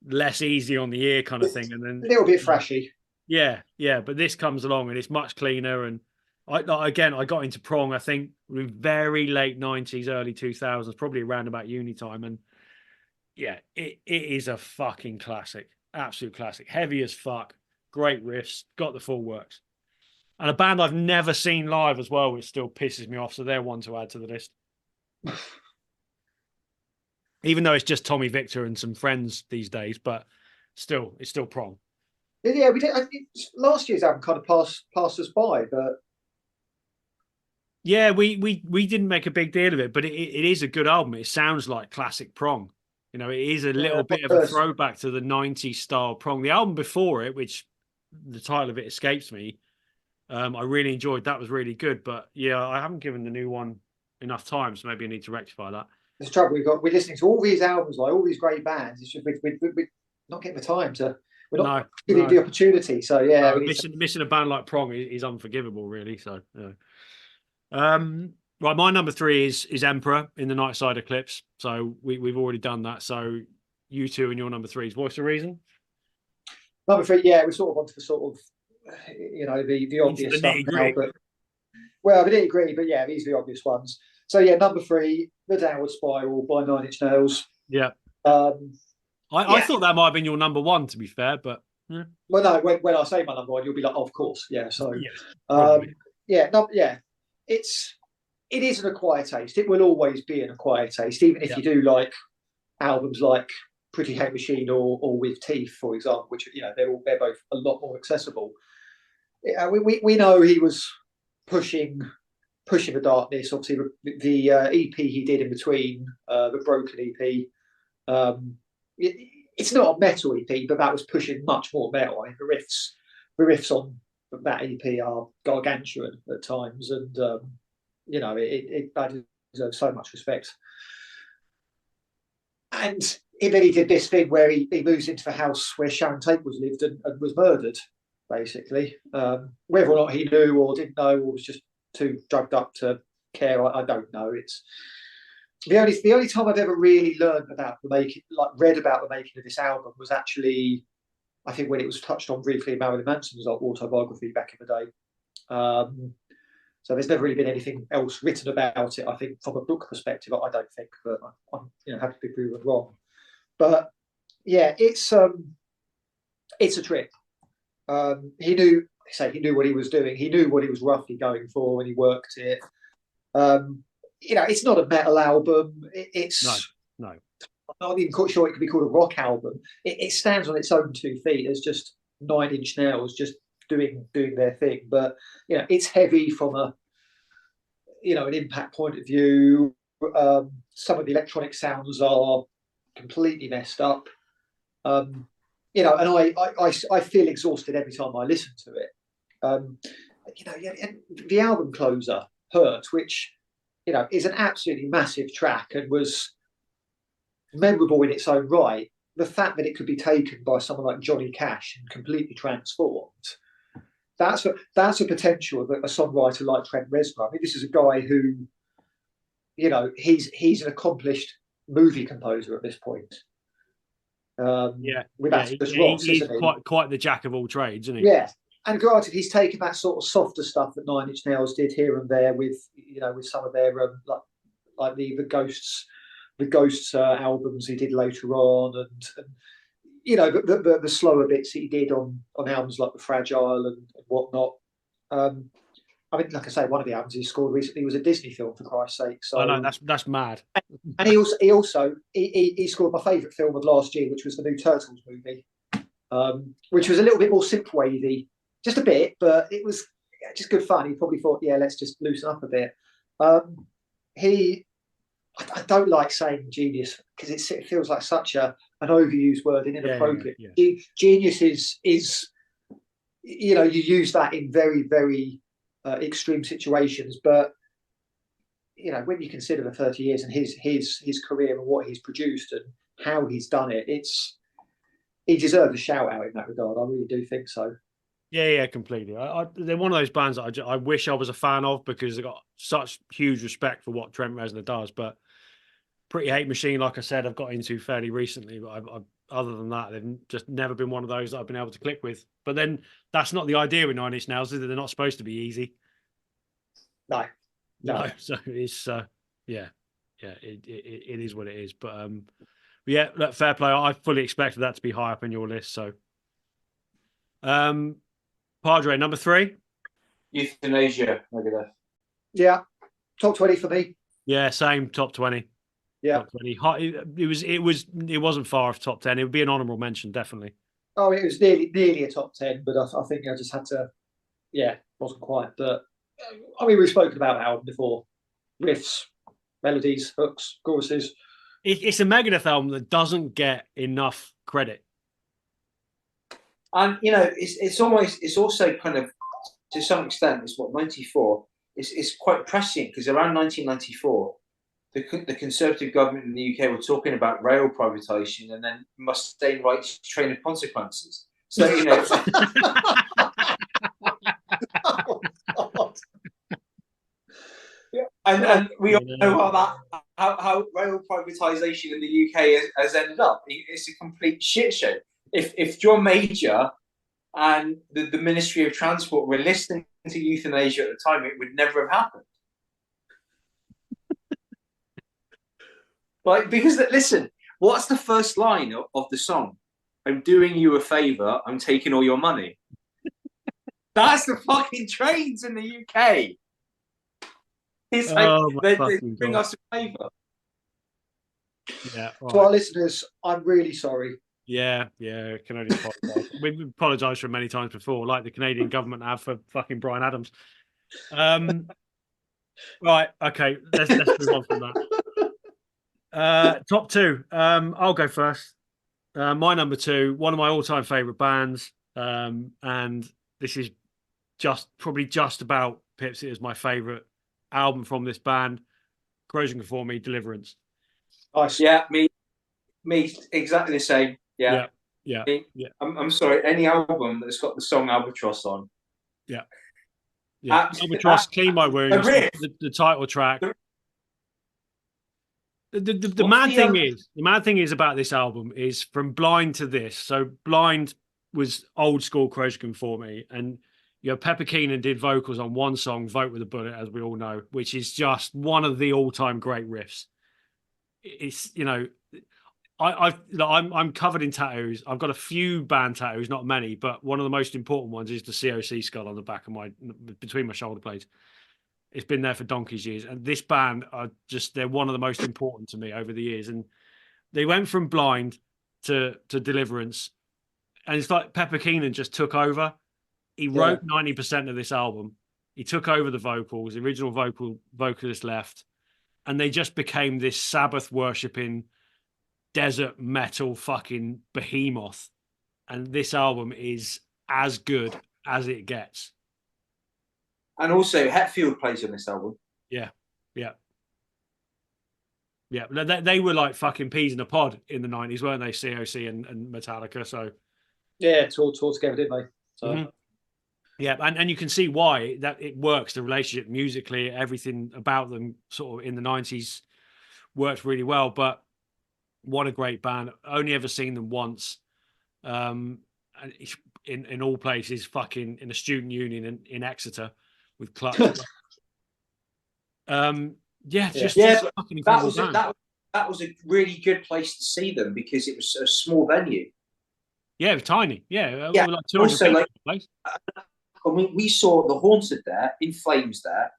less easy on the ear kind of thing, and then a little bit thrashy. Yeah, but this comes along and it's much cleaner. And I got into Prong, I think, in very late 90s, early 2000s, probably around about uni time, and yeah, it is a fucking classic, absolute classic, heavy as fuck, great riffs, got the full works. And a band I've never seen live as well, which still pisses me off. So they're one to add to the list. Even though it's just Tommy Victor and some friends these days, but still, it's still prong. Yeah, we did. Last year's album kind of passed us by, but yeah, we didn't make a big deal of it, but it is a good album. It sounds like classic prong. You know, it is a little bit of a throwback to the 90s style prong. The album before it, which the title of it escapes me, I really enjoyed. That was really good. But yeah, I haven't given the new one enough time, so maybe I need to rectify that. The trouble we're listening to all these albums, like all these great bands. It's just we're not getting the time to. We're not giving the opportunity. So yeah, missing a band like prong is unforgivable, really. So yeah. Right, my number 3 is Emperor in the Nightside Eclipse. So we've already done that. So you two and your number 3s. What's the reason? Number 3, yeah, we're sort of onto the sort of the obvious stuff now, but well, I didn't agree, but yeah, these are the obvious ones. So yeah, number 3, The Downward Spiral by Nine Inch Nails. Yeah. I thought that might have been your number 1, to be fair, but yeah. Well, no, when I say my number 1, you'll be like, oh, of course, yeah. So it is an acquired taste. It will always be an acquired taste, even if you do like albums like Pretty Hate Machine or With Teeth, for example, which they're both a lot more accessible. We know he was pushing the darkness. Obviously, the EP he did in between, the Broken EP. It's not a metal EP, but that was pushing much more metal. I mean, the riffs on that EP are gargantuan at times, and it deserves so much respect. And then he did this thing where he moves into the house where Sharon Tate lived and was murdered, basically. Whether or not he knew or didn't know or was just too drugged up to care, I don't know. It's the only time I've ever really learned about read about the making of this album was actually, I think, when it was touched on briefly in Marilyn Manson's autobiography back in the day. So there's never really been anything else written about it, I think, from a book perspective. I don't think, but I'm happy to be proven wrong. But yeah, it's a trip. He knew what he was doing. He knew what he was roughly going for when he worked it. It's not a metal album. It's no. I'm not even quite sure it could be called a rock album. It stands on its own 2 feet. There's just Nine Inch Nails just doing their thing. But it's heavy from a an impact point of view. Some of the electronic sounds are completely messed up. And I feel exhausted every time I listen to it. The album closer, Hurt, which is an absolutely massive track and was memorable in its own right. The fact that it could be taken by someone like Johnny Cash and completely transformed, that's a potential of a songwriter like Trent Reznor. I mean, this is a guy who, he's an accomplished movie composer at this point. He's quite the jack of all trades, isn't he? Yeah, and granted, he's taken that sort of softer stuff that Nine Inch Nails did here and there with with some of their like the Ghosts albums he did later on, and the slower bits he did on albums like The Fragile and whatnot. I mean, like I say, one of the albums he scored recently was a Disney film, for Christ's sake. So I know that's mad. And he also scored my favourite film of last year, which was the new Turtles movie, which was a little bit more synthwavy, just a bit, but it was just good fun. He probably thought, let's just loosen up a bit. I don't like saying genius because it feels like such an overused word and inappropriate. Yeah. Genius is you use that in very, very extreme situations, but when you consider the 30 years and his career and what he's produced and how he's done it, he deserves a shout out in that regard. I really do think so. Yeah, completely. They're one of those bands that I wish I was a fan of because they've got such huge respect for what Trent Reznor does. But Pretty Hate Machine, like I said, I've got into fairly recently, but other than that, they've just never been one of those that I've been able to click with. But then that's not the idea with Nine Inch Nails, is that they're not supposed to be easy. No. So it's it is what it is. But yeah, look, fair play. I fully expected that to be high up in your list. So Padre, number 3. Euthanasia, Megadeth. Yeah, top 20 for me. Yeah, same, top 20. Yeah. Top 20. It wasn't far off top 10. It would be an honourable mention, definitely. Oh, it was nearly a top 10, but I think I just had to. Yeah, wasn't quite. But I mean, we've spoken about the album before. Riffs, melodies, hooks, choruses. It's a Megadeth album that doesn't get enough credit. And it's also kind of, to some extent, it's what, 94. It's quite prescient because around 1994, the Conservative government in the UK were talking about rail privatisation and then Mustaine writes Train of Consequences. So Oh, God. and we all know how rail privatisation in the UK has ended up. It's a complete shit show. If John Major and the Ministry of Transport were listening to Euthanasia at the time, it would never have happened. Because listen, what's the first line of the song? I'm doing you a favour, I'm taking all your money. That's the fucking trains in the UK. It's like, they bring us a favour. Yeah. Right. To our listeners, I'm really sorry. Yeah, can only apologise. We've apologised for it many times before, like the Canadian government have for fucking Bryan Adams. Right, okay, let's move on from that. Top 2. I'll go first. My number 2, one of my all-time favourite bands, and this is probably just about pips it as my favourite album from this band, Corrosion Conformity, Deliverance. Nice. Yeah, me exactly the same. Yeah. I'm sorry, any album that's got the song Albatross on. Yeah. Albatross, Clean My Wounds, the title track. The mad thing is about this album is from Blind to this. So Blind was old school Corrosion Conformity, and Pepper Keenan did vocals on one song, Vote with a Bullet, as we all know, which is just one of the all-time great riffs. It's I'm covered in tattoos. I've got a few band tattoos, not many, but one of the most important ones is the COC skull on the back of between my shoulder blades. It's been there for donkey's years, and this band they're one of the most important to me over the years. And they went from Blind to Deliverance, and it's like Pepper Keenan just took over. He wrote 90% of this album. He took over the vocals. The original vocalist left, and they just became this Sabbath worshipping desert metal fucking behemoth. And this album is as good as it gets. And also Hetfield plays on this album. Yeah. They were like fucking peas in a pod in the 90s, weren't they? COC and Metallica. So yeah, toured together, didn't they? So yeah, and you can see why that it works. The relationship musically, everything about them sort of in the 90s worked really well. But what a great band. Only ever seen them once. And in all places, fucking in a student union in Exeter with Clutch. Just fucking incredible band. That was a really good place to see them because it was a small venue. Yeah, it was tiny. Yeah, yeah. Like 200 also, people. We saw The Haunted there, In Flames there,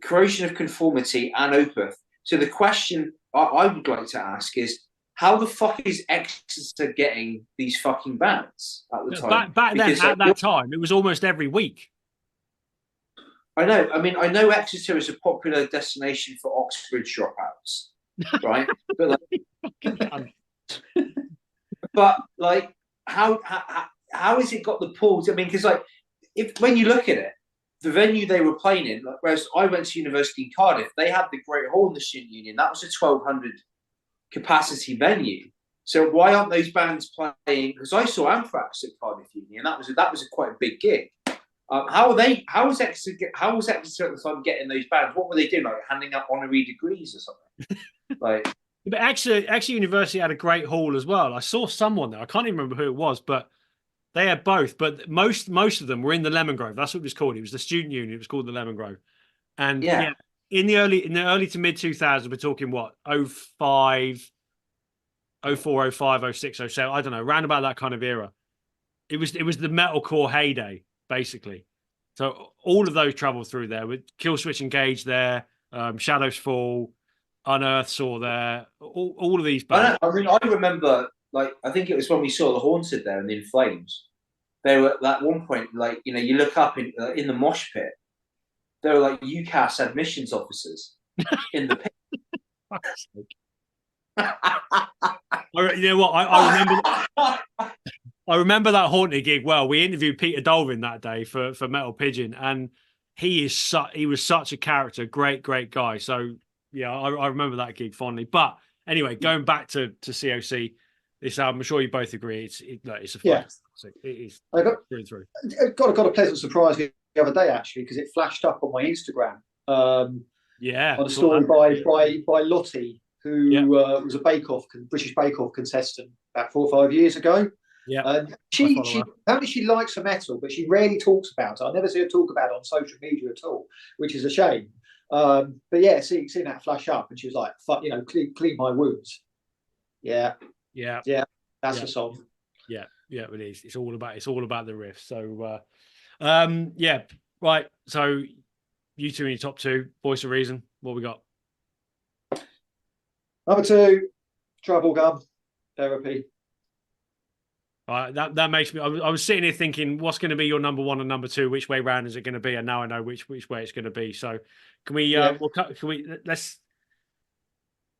Corrosion of Conformity, and Opeth. So the question I would like to ask is, how the fuck is Exeter getting these fucking bands at the time? Back then, at that time, it was almost every week. I know. I mean, I know Exeter is a popular destination for Oxbridge dropouts, right? But how has it got the pull? I mean, because when you look at it, the venue they were playing in, whereas I went to university in Cardiff, they had the Great Hall in the Student Union. That was a 1,200 capacity venue. So why aren't those bands playing? Because I saw Anthrax at Cardiff Union. That was quite a big gig. How was Exeter at the time getting those bands? What were they doing? Like handing out honorary degrees or something? But Exeter University had a great hall as well. I saw someone there. I can't even remember who it was, but they had both. But most of them were in the Lemon Grove. That's what it was called. It was the student union. It was called the Lemon Grove. And in the early to mid 2000s, we're talking what, 05, 04, 05, 06, 07, I don't know, around about that kind of era. it was the metalcore heyday, basically. So all of those traveled through there with Killswitch Engage there, Shadows Fall, Unearth saw there, all of these bands. I mean, I remember, like, I think it was when we saw the Haunted there and the In Flames. They were at one point, like, you know, you look up in the mosh pit, there were like UCAS admissions officers in the pit. You know what? I remember that Haunted gig well. We interviewed Peter Dolvin that day for Metal Pigeon, and he was such a character, great guy. So yeah, I remember that gig fondly. But anyway, going back to COC, this album, I'm sure you both agree, it's a fantastic. It is through and through. Got a pleasant surprise the other day actually, because it flashed up on my Instagram. On a story by Lottie, who was a British Bake Off contestant about 4 or 5 years ago. Yeah, apparently she likes her metal, but she rarely talks about it. I never see her talk about it on social media at all, which is a shame. But yeah, seeing that flash up, and she was like, "Fuck, you know, clean my wounds." Yeah, that's the song. Yeah, it is. It's all about the riff. So, yeah, right. So, you two in your top two, Voice of Reason. What we got? Number 2, Trouble Gum, Therapy. That makes me. I was sitting here thinking, what's going to be your number 1 and number 2? Which way round is it going to be? And now I know which way it's going to be. So, can we? Let's.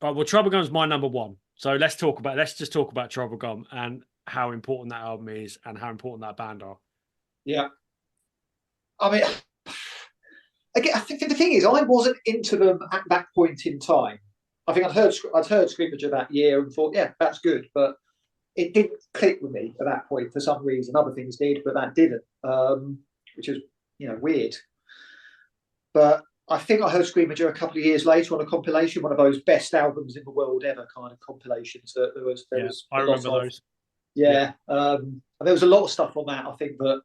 All right, well, Trouble Gum's my number 1. So let's just talk about Trouble Gum and how important that album is and how important that band are. Yeah. I mean, again, I think the thing is, I wasn't into them at that point in time. I think I'd heard Screamager that year and thought, yeah, that's good, but it didn't click with me at that point for some reason. Other things did, but that didn't, which is, you know, weird. But I think I heard Screamager a couple of years later on a compilation, one of those best albums in the world ever kind of compilations. I remember those. Yeah, and there was a lot of stuff on that. I think that,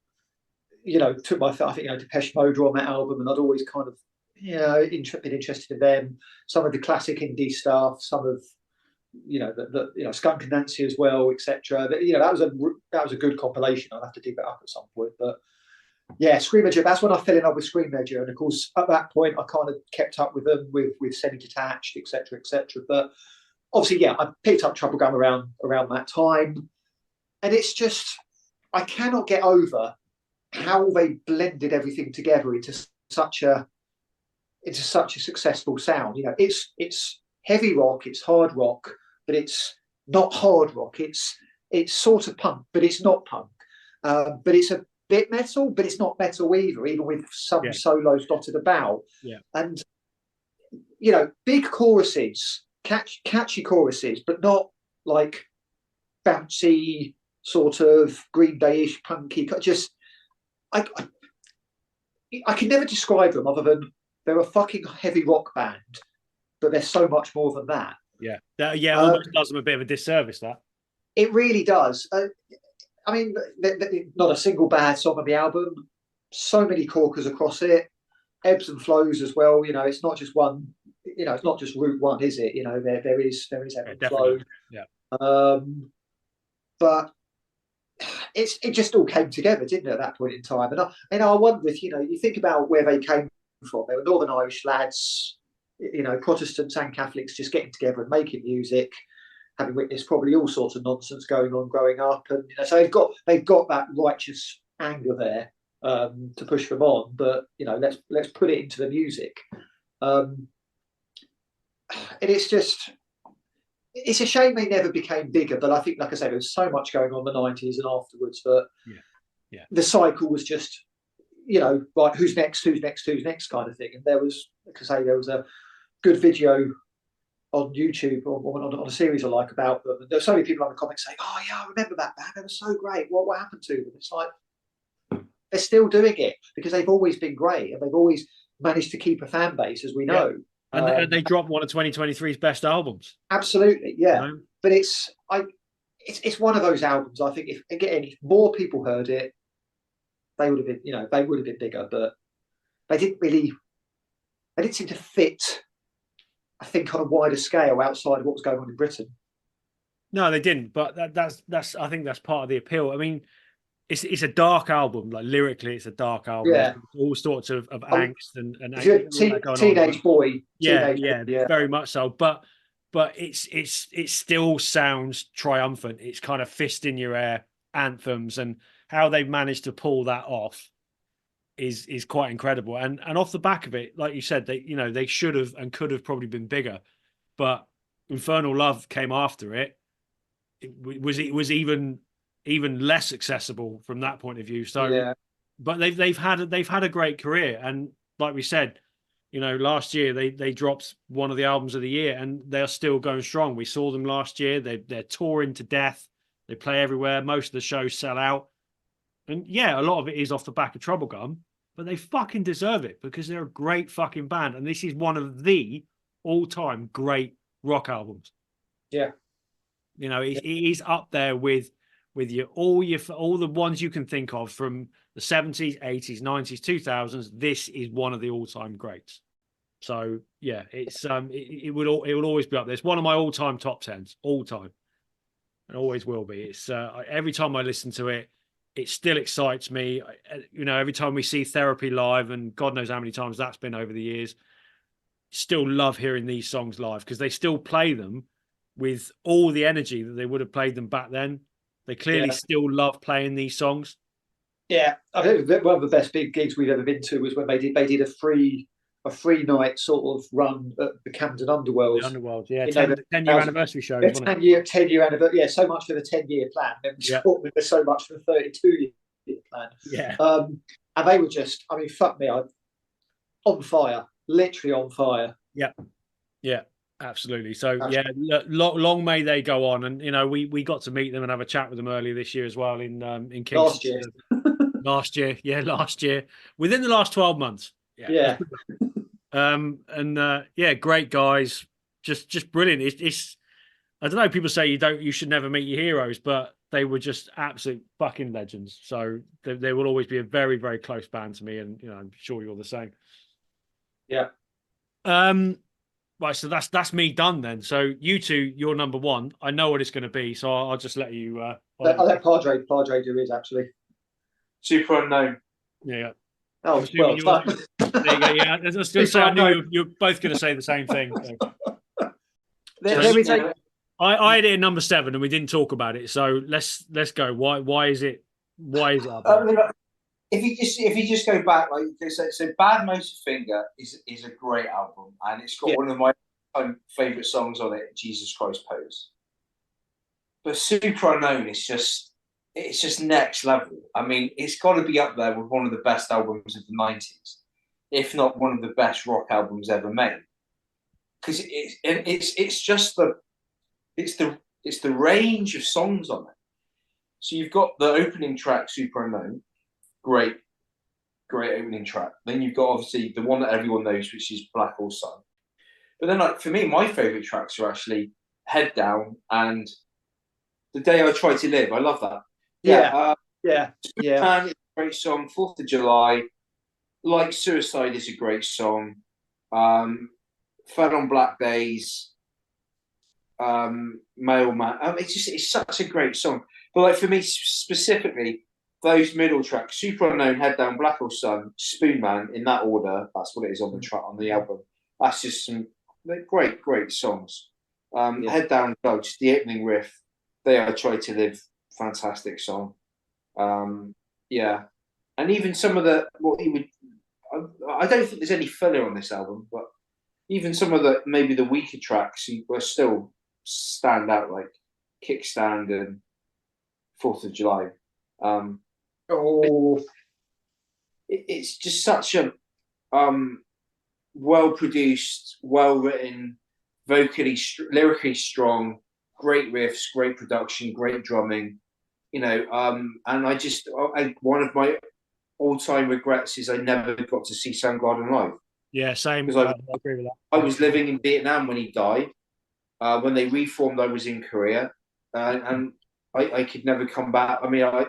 you know, took my. I think, you know, Depeche Mode were on that album, and I'd always kind of, you know, been interested in them. Some of the classic indie stuff, some of, you know, the Skunk and Nancy as well, etc. You know, that was a good compilation. I'll have to dig that up at some point, but. Yeah, Screamager, that's when I fell in love with Screamager. And of course, at that point, I kind of kept up with them with Semi-Detached, etc., etc. But obviously, yeah, I picked up Trouble Gum around that time. And it's just, I cannot get over how they blended everything together into such a successful sound. You know, it's heavy rock, it's hard rock, but it's not hard rock. It's sort of punk, but it's not punk. But it's a bit metal, but it's not metal either, even with some solos dotted about. Yeah. And, you know, big choruses, catchy choruses, but not like bouncy, sort of Green Day-ish, punky. Just, I can never describe them other than they're a fucking heavy rock band, but they're so much more than that. Yeah. Almost does them a bit of a disservice, that. It really does. I mean, not a single bad song on the album. So many corkers across it, ebbs and flows as well. You know, it's not just one. You know, it's not just route one, is it? You know, there is ebb and flow. Yeah. But it just all came together, didn't it, at that point in time? And I wonder if, you know, you think about where they came from. They were Northern Irish lads, you know, Protestants and Catholics just getting together and making music, having witnessed probably all sorts of nonsense going on growing up, and, you know, so they've got that righteous anger there to push them on. But, you know, let's put it into the music. And it's a shame they never became bigger. But I think, like I said, there was so much going on in the 90s and afterwards that the cycle was just, you know, right, who's next kind of thing. And there was, like I say, there was a good video on YouTube or on a series I like about them. And there's so many people on the comments saying, "Oh yeah, I remember that band. They were so great. What happened to them?" It's like they're still doing it because they've always been great and they've always managed to keep a fan base, as we know. And they dropped one of 2023's best albums. Absolutely, yeah. You know? But it's one of those albums. I think if more people heard it, they would have been bigger. But they didn't seem to fit, I think, on a wider scale outside of what was going on in Britain. No, they didn't. But that's I think that's part of the appeal. I mean, it's a dark album. Like lyrically, it's a dark album. Yeah. There's all sorts of angst and If you're a all that going on. teenage boy, Yeah, yeah, very much so. But it still sounds triumphant. It's kind of fist in your air anthems, and how they've managed to pull that off is quite incredible. And off the back of it, like you said, they should have and could have probably been bigger, but Infernal Love came after it. It was even less accessible from that point of view. So, yeah. but they've had a great career, and like we said, last year they dropped one of the albums of the year, and they're still going strong. We saw them last year. They're touring to death. They play everywhere. Most of the shows sell out, and yeah, a lot of it is off the back of Trouble Gum, but they fucking deserve it because they're a great fucking band, and this is one of the all-time great rock albums. Yeah. It is up there with all the ones you can think of from the 70s, 80s, 90s, 2000s. This is one of the all-time greats. So yeah, it's it will always be up there. It's one of my all-time top 10s, all time, and always will be. It's every time I listen to it, it still excites me. Every time we see Therapy live, and God knows how many times that's been over the years, still love hearing these songs live because they still play them with all the energy that they would have played them back then. They clearly still love playing these songs. Yeah, I think one of the best big gigs we've ever been to was when they did a free night sort of run at the Camden Underworld. The Underworld, yeah, 10-year anniversary show. 10-year anniversary. Yeah, so much for the 10-year plan. Then there's so much for the 32-year plan. Yeah, and they were just, I mean, fuck me, on fire, literally on fire. Yeah, absolutely. So long may they go on. And we got to meet them and have a chat with them earlier this year as well in Kingston. Last year, within the last 12 months. Yeah. Great guys, just brilliant. It's I don't know, people say you should never meet your heroes, but they were just absolute fucking legends. So they will always be a very, very close band to me, and I'm sure you're the same. Yeah. Right, so that's me done then. So you two, you're number one. I know what it's going to be, so I'll just let you. I'll let Padre do his actually. Super Unknown. Yeah. Oh well. There you go. Yeah, I was going to say, I knew you're both going to say the same thing. So. I had it at number 7, and we didn't talk about it. So let's go. Why is it up there? If you just go back, like so Bad Motorfinger is a great album, and it's got one of my favourite songs on it, Jesus Christ Pose. But Super Unknown is just next level. I mean, it's got to be up there with one of the best albums of the 90s, if not one of the best rock albums ever made. Because it's the range of songs on it. So you've got the opening track, Super Unknown, great opening track. Then you've got obviously the one that everyone knows, which is Black Hole Sun. But then, like for me, my favourite tracks are actually Head Down and The Day I Try to Live. I love that. Yeah. Man is a great song. 4th of July, Like Suicide is a great song. Fed on Black Days, Mailman. It's such a great song. But like for me specifically, those middle tracks, Super Unknown, Head Down, Black Hole Sun, Spoon Man, in that order. That's what it is on the track on the album. That's just some great songs. Head Down, just the opening riff. They I Try to Live, fantastic song. And even some of the I don't think there's any filler on this album, but even some of the maybe the weaker tracks were still stand out, like Kickstand and 4th of July. It's just such a well produced, well written, vocally, lyrically strong, great riffs, great production, great drumming. And one of my all-time regrets is I never got to see Soundgarden live. Yeah, same. Because I agree with that. I was living in Vietnam when he died. When they reformed, I was in Korea, and I could never come back. I mean, I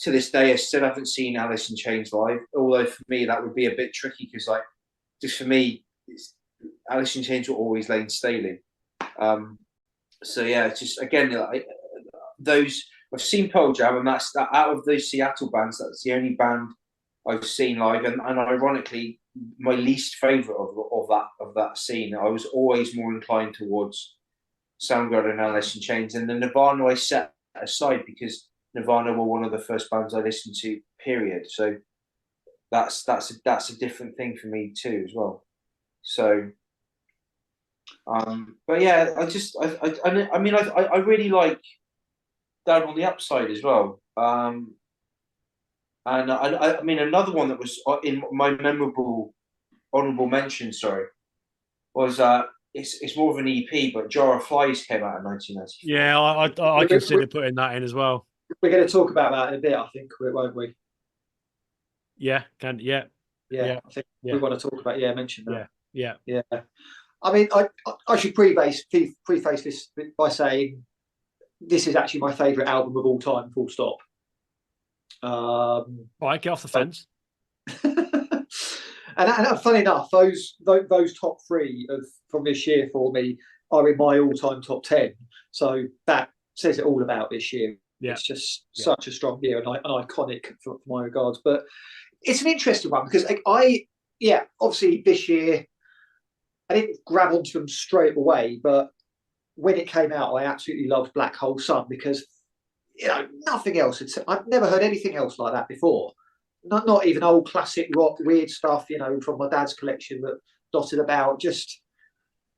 to this day I still haven't seen Alice in Chains live. Although for me that would be a bit tricky because, like, just for me, Alice in Chains were always Lane Staley. So yeah, it's just again those I've seen Pearl Jam, and that's that out of those Seattle bands, that's the only band I've seen live. And ironically, my least favourite of that scene. I was always more inclined towards Soundgarden and Alice in Chains, and the Nirvana I set aside because Nirvana were one of the first bands I listened to. Period. So that's a different thing for me too as well. So, but yeah, I mean, I really like Down on the Upside as well. And I mean, another one that was in my memorable honorable mention, sorry, was it's more of an EP, but Jar of Flies came out in 1994. Yeah, I consider putting that in as well. We're going to talk about that in a bit, I think, won't we? Yeah, I think we want to talk about. Mention that. Yeah. I mean, I should preface this by saying this is actually my favourite album of all time. Full stop. All right, get off the fence. and funny enough, those top three from this year for me are in my all-time top 10. So that says it all about this year. Yeah. It's just such a strong year and iconic for my regards. But it's an interesting one because obviously this year I didn't grab onto them straight away, but when it came out, I absolutely loved Black Hole Sun because nothing else. I've never heard anything else like that before. Not even old classic rock, weird stuff, from my dad's collection that dotted about. Just,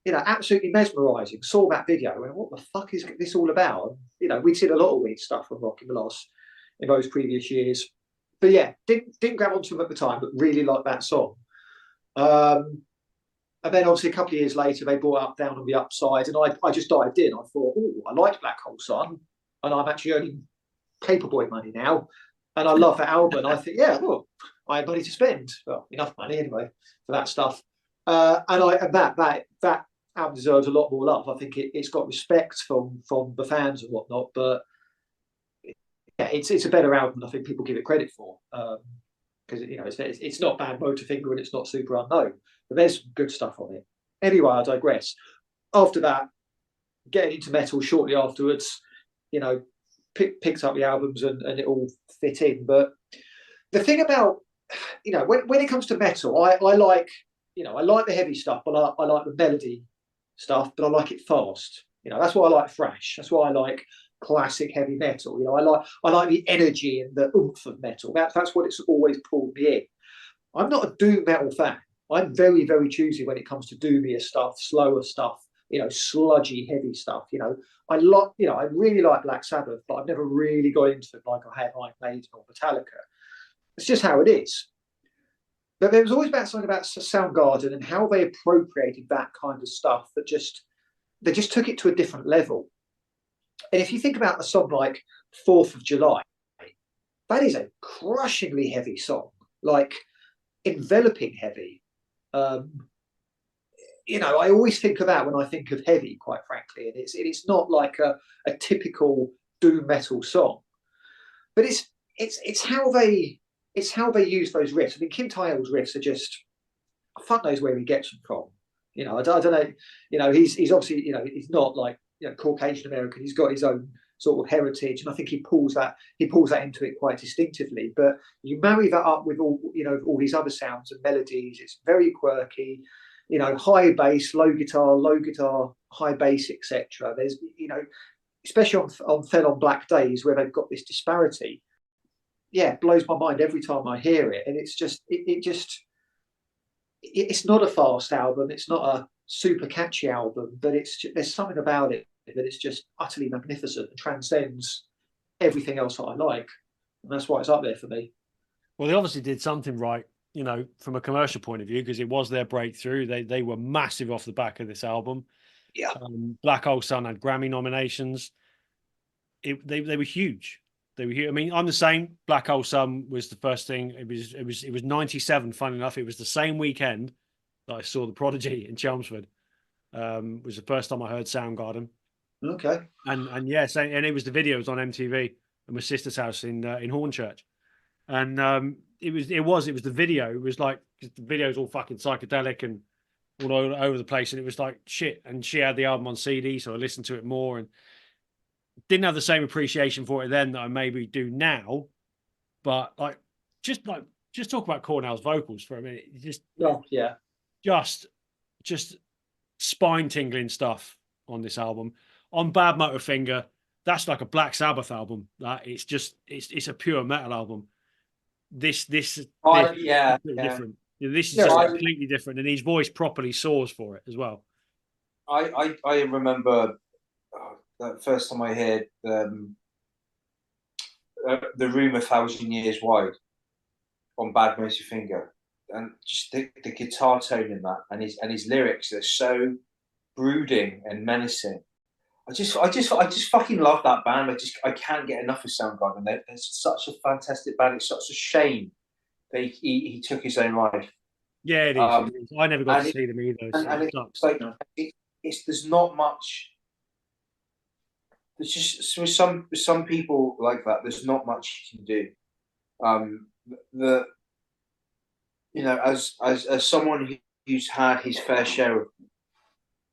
absolutely mesmerising. Saw that video and what the fuck is this all about? We'd seen a lot of weird stuff from rock in those previous years. But yeah, didn't grab onto them at the time, but really liked that song. And then obviously a couple of years later, they brought up Down on the Upside, and I just dived in. I thought, I liked Black Hole Sun, and I'm actually earning Paperboy money now, and I love that album. And I think, I had money to spend. Well, enough money anyway for that stuff. And that album deserves a lot more love. I think it's got respect from the fans and whatnot, but yeah, it's a better album than I think people give it credit for. Because it's not bad Motorfinger and it's not Super Unknown, but there's some good stuff on it. Anyway, I digress. After that, getting into metal shortly afterwards, picked up the albums and it all fit in. But the thing about when it comes to metal, I like the heavy stuff, but I like the melody stuff, but I like it fast. That's why I like thrash. That's why I like classic heavy metal. I like the energy and the oomph of metal. That's what it's always pulled me in. I'm not a doom metal fan. I'm very, very choosy when it comes to doomier stuff, slower stuff, sludgy, heavy stuff. I really like Black Sabbath, but I've never really got into it like I have Iron Maiden or Metallica. It's just how it is. But there was always something about Soundgarden and how they appropriated that kind of stuff that they just took it to a different level. And if you think about a song like 4th of July, that is a crushingly heavy song, like enveloping heavy. I always think of that when I think of heavy, quite frankly. And it's not like a typical doom metal song, but it's how they use those riffs. I mean, Kim Taeyong's riffs are just, fuck knows where he gets them from. I don't know. He's obviously he's not like Caucasian American. He's got his own sort of heritage, and I think he pulls that into it quite distinctively. But you marry that up with all these other sounds and melodies. It's very quirky. High bass, low guitar, high bass, etc. There's especially on Fell on Black Days where they've got this disparity. Yeah, it blows my mind every time I hear it, and it's not a fast album. It's not a super catchy album, but there's something about it that it's just utterly magnificent and transcends everything else that I like, and that's why it's up there for me. Well, they obviously did something right, from a commercial point of view, because it was their breakthrough. They were massive off the back of this album. Yeah, Black Hole Sun had Grammy nominations. They were huge. They were huge. I mean, I'm the same. Black Hole Sun was the first thing. It was 97. Funny enough, it was the same weekend that I saw the Prodigy in Chelmsford. Was the first time I heard Soundgarden. Okay. And yes, and it was the videos on MTV at my sister's house in Hornchurch, and it was the video. It was like the video's all fucking psychedelic and all over the place, and it was like shit. And she had the album on CD, so I listened to it more, and didn't have the same appreciation for it then that I maybe do now. But just talk about Cornell's vocals for a minute. Just spine tingling stuff on this album. On Bad Motorfinger, that's like a Black Sabbath album. That it's a pure metal album. This is different. This is just completely different, and his voice properly soars for it as well. I remember the first time I heard The Room 1,000 Years Wide on Bad Motorfinger, and just the guitar tone in that, and his lyrics, they're so brooding and menacing. I just fucking love that band. I can't get enough of Soundgarden. They're such a fantastic band. It's such a shame that he took his own life. Yeah, it is. I never got to see them either. It's like there's not much. There's just with some people like that. There's not much you can do. As someone who's had his fair share of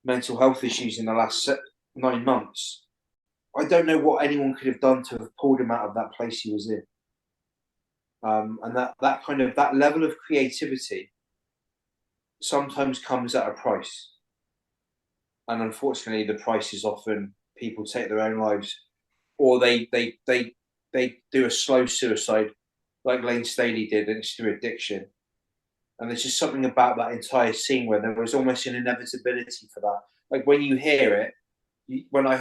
mental health issues in the last 9 months, I don't know what anyone could have done to have pulled him out of that place he was in. And that level of creativity sometimes comes at a price. And unfortunately, the price is often people take their own lives, or they do a slow suicide like Lane Staley did, and it's through addiction. And there's just something about that entire scene where there was almost an inevitability for that. Like when you hear it, when I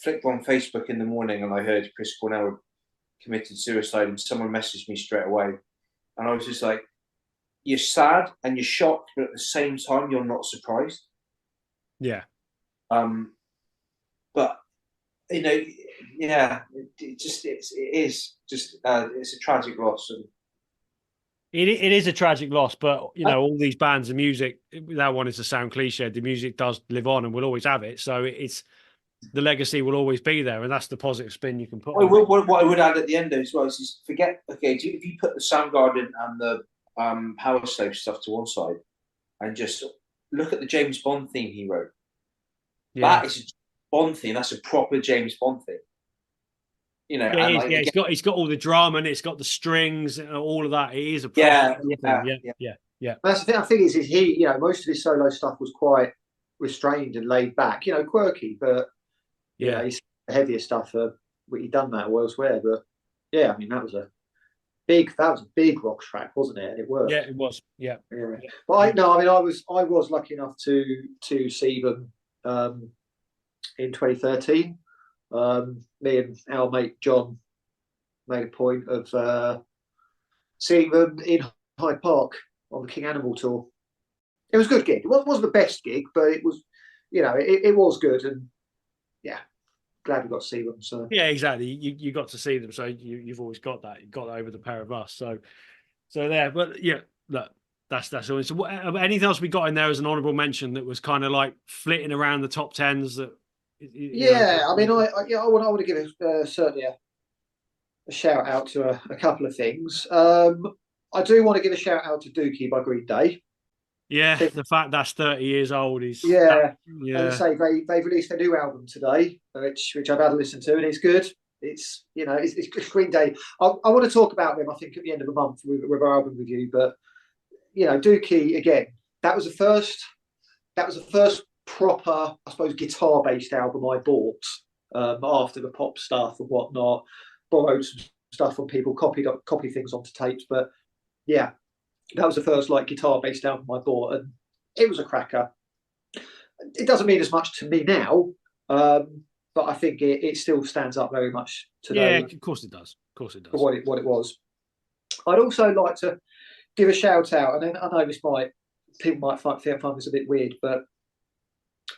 flicked on Facebook in the morning and I heard Chris Cornell had committed suicide, and someone messaged me straight away, and I was just like, you're sad and you're shocked, but at the same time you're not surprised. Yeah. But it's a tragic loss. And it is a tragic loss, but all these bands and music, without wanting to sound cliche, the music does live on and will always have it. So it's the legacy will always be there, and that's the positive spin you can put. What I would add at the end as well is forget. Okay, if you put the Soundgarden and the Power Slave stuff to one side, and just look at the James Bond theme he wrote. Yeah. That is a Bond theme. That's a proper James Bond theme. It's got all the drama and it's got the strings and all of that. It is a proper yeah. That's the thing. I think is he, most of his solo stuff was quite restrained and laid back. Quirky, but he's heavier stuff. He done that or elsewhere, but yeah, I mean that was a big rock track, wasn't it? And it worked. Yeah, it was. Yeah. But I was lucky enough to see them in 2013. Me and our mate John made a point of seeing them in Hyde Park on the King Animal tour. It was a good gig. It wasn't the best gig, but it was, it was good, and yeah, glad we got to see them. So yeah, exactly. You got to see them, so you've always got that. You got that over the pair of us. So there, but yeah, look, that's all. So anything else we got in there as an honourable mention that was kind of like flitting around the top tens that. I mean, I want to give certainly a shout out to a couple of things. I do want to give a shout out to Dookie by Green Day. Yeah, the fact that's 30 years old is And say they've released a new album today, which I've had to listen to, and it's good. It's it's Green Day. I want to talk about them, I think, at the end of the month with our album review. But Dookie again. That was the first proper, I suppose, guitar-based album I bought after the pop stuff and whatnot. Borrowed some stuff from people, copied things onto tapes, but yeah, that was the first guitar-based album I bought, and it was a cracker. It doesn't mean as much to me now, but I think it still stands up very much today. Yeah, of course it does. For what it was. I'd also like to give a shout out, and then I know people might find this a bit weird, but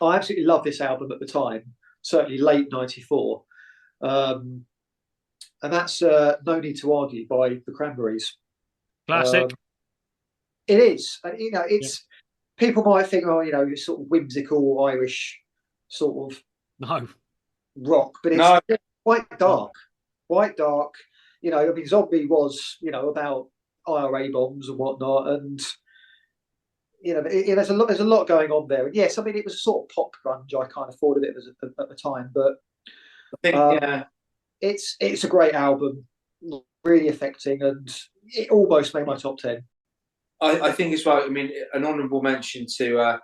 I absolutely loved this album at the time, certainly late '94, and that's "No Need to Argue" by the Cranberries. Classic. It is, and it's people might think, it's sort of whimsical Irish sort of rock, but it's quite dark. Zombie was about IRA bombs and whatnot, and there's a lot going on there. And yes, I mean it was sort of pop grunge. I kind of thought of it as at the time, but I think, yeah. It's a great album, really affecting, and it almost made my top 10. I think it's right. I mean, an honourable mention to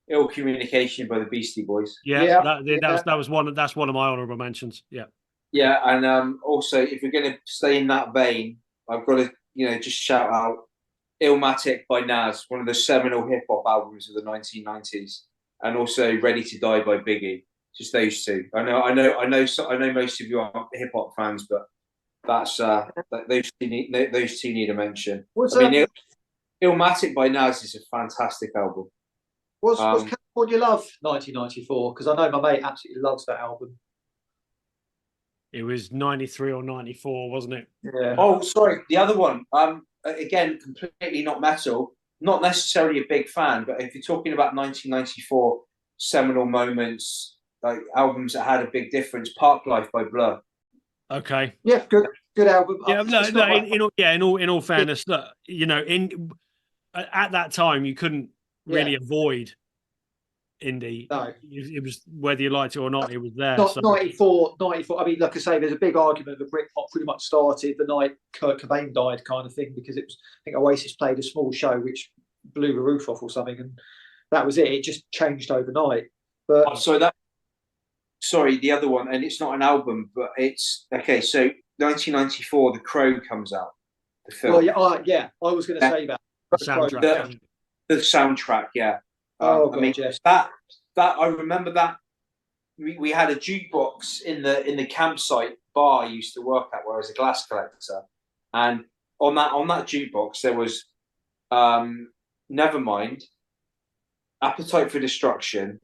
"Ill Communication" by the Beastie Boys. Yeah, that was one. That's one of my honourable mentions. Yeah, yeah, and also if we're going to stay in that vein, I've got to just shout out "Illmatic" by Nas, one of the seminal hip hop albums of the 1990s, and also "Ready to Die" by Biggie. Just those two. I know most of you aren't hip hop fans, but that's those two need a mention. Illmatic by Nas is a fantastic album. Was California Love 1994? Because I know my mate absolutely loves that album. It was 93 or 94, wasn't it? Yeah. Oh, sorry, the other one. Again, completely not metal. Not necessarily a big fan, but if you're talking about 1994 seminal moments, like albums that had a big difference, "Park Life" by Blur. Okay. Yeah, good album. Yeah, in all fairness, look, at that time you couldn't really avoid indie. No. It was whether you liked it or not, it was there. Not 94. I mean, like I say, there's a big argument that Britpop pretty much started the night Kurt Cobain died, kind of thing, because it was, I think Oasis played a small show which blew the roof off or something, and that was it. It just changed overnight. But sorry, the other one, and it's not an album, but it's okay. So 1994, The Crow comes out. The film. Well, I was going to say that. The soundtrack. The soundtrack, yeah. I mean, yes. that I remember that we had a jukebox in the campsite bar I used to work at, where I was a glass collector, and on that jukebox there was Nevermind, Appetite for Destruction,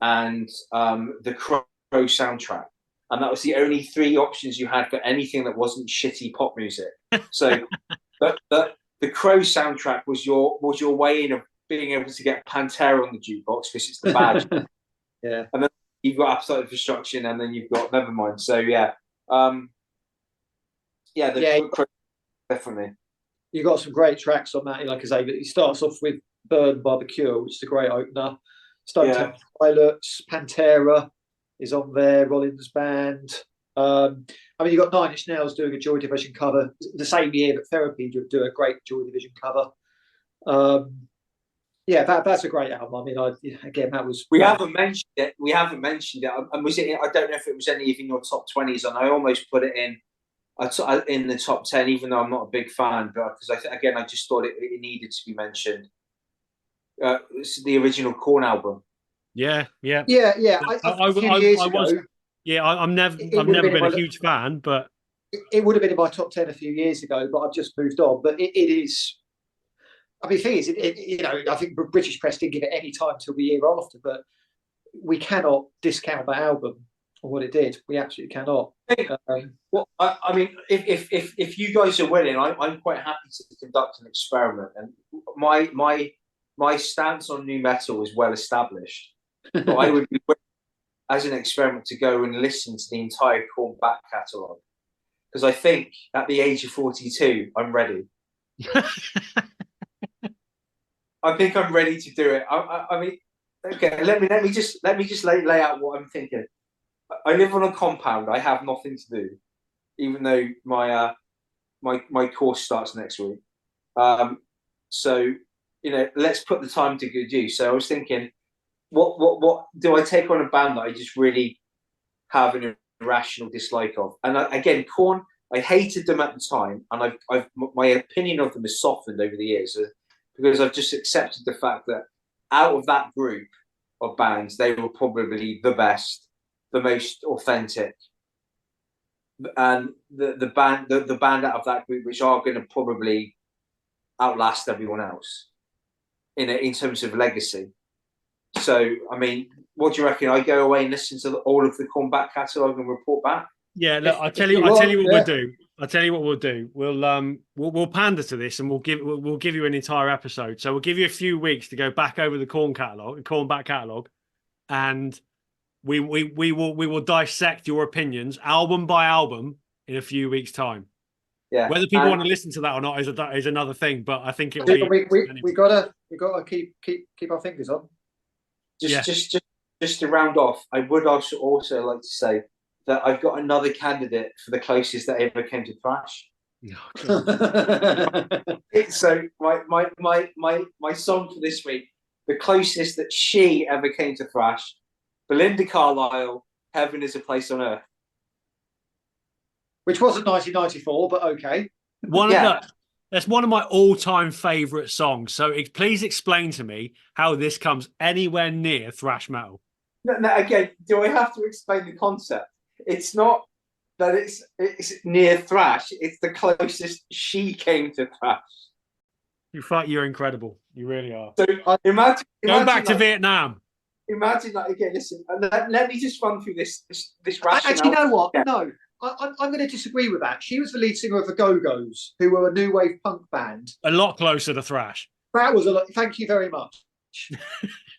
and the Crow soundtrack, and that was the only three options you had for anything that wasn't shitty pop music. So, the Crow soundtrack was your way in of being able to get Pantera on the jukebox, because it's the badge. Yeah. And then you've got Appetite for Destruction, and then you've got Nevermind. So yeah, Crow, definitely. You got some great tracks on that. Like I say, it starts off with "Burn" by The Cure, which is a great opener. Stone Temple Pilots, Pantera is on there. Rollins Band. I mean, you got Nine Inch Nails doing a Joy Division cover the same year, but Therapy do a great Joy Division cover. That's a great album. I mean, that was. We haven't mentioned it. And was it? I don't know if it was any of in your top 20s, and I almost put it in the top 10, even though I'm not a big fan. But because I just thought it needed to be mentioned. It's the original Korn album. Yeah. I've never been a huge fan, but it would have been in my top 10 a few years ago. But I've just moved on. But it is. I mean, the thing is, I think British press didn't give it any time till the year after, but we cannot discount that album or what it did. We absolutely cannot. Well, I mean, if you guys are willing, I'm quite happy to conduct an experiment. And my stance on new metal is well established. But I would be willing, as an experiment, to go and listen to the entire Korn back catalogue, because I think at the age of 42, I'm ready. I think I'm ready to do it. I mean, okay. Let me just lay out what I'm thinking. I live on a compound. I have nothing to do, even though my course starts next week. So let's put the time to good use. So I was thinking, what do I take on a band that I just really have an irrational dislike of? And again, Korn, I hated them at the time, and my opinion of them has softened over the years. Because I've just accepted the fact that out of that group of bands, they were probably the best, the most authentic, and the band out of that group which are going to probably outlast everyone else in terms of legacy. So, I mean, what do you reckon? I go away and listen to all of the Korn back catalogue and report back? Yeah, look, I'll tell you what we'll do. I'll tell you what we'll do. We'll pander to this, and we'll give you an entire episode. So we'll give you a few weeks to go back over the Korn back catalogue, and we will dissect your opinions album by album in a few weeks' time. Yeah. Whether people want to listen to that or not is another thing, but I think it'll be. We gotta keep our fingers on. Just to round off, I would also like to say that I've got another candidate for the closest that ever came to thrash. So my song for this week, the closest that she ever came to thrash, Belinda Carlisle, "Heaven Is a Place on Earth," which wasn't 1994, but okay. That's one of my all-time favourite songs. So please explain to me how this comes anywhere near thrash metal. No, again, do I have to explain the concept? It's not that it's near thrash. It's the closest she came to thrash. You're incredible. You really are. So imagine Go back to Vietnam. Imagine that again. Listen, let me just run through this rationale. Actually, you know what? Yeah. No, I'm going to disagree with that. She was the lead singer of the Go-Go's, who were a new wave punk band. A lot closer to thrash. That was a lot. Thank you very much.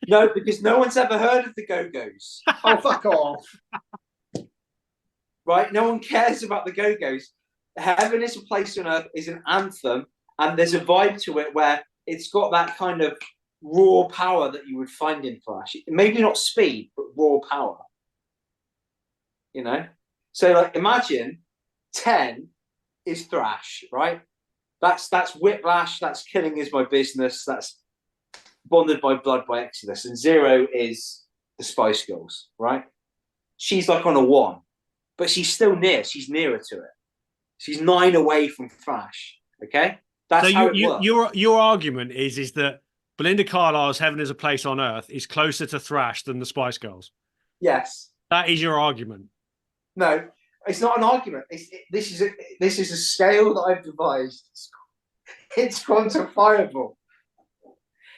No, because no one's ever heard of the Go-Go's. Oh, fuck off. Right? No one cares about the Go-Go's. "Heaven Is a Place on Earth" is an anthem, and there's a vibe to it where it's got that kind of raw power that you would find in thrash. Maybe not speed, but raw power. You know? So, like, imagine 10 is thrash, right? That's Whiplash, that's Killing Is My Business, that's Bonded by Blood by Exodus, and 0 is the Spice Girls, right? She's like on a 1, but she's still near. She's nearer to it. She's 9 away from thrash. Okay, that's so how it works. Your argument is that Belinda Carlisle's "Heaven Is a Place on Earth" is closer to thrash than the Spice Girls. Yes, that is your argument. No, it's not an argument. This is a scale that I've devised. It's quantifiable.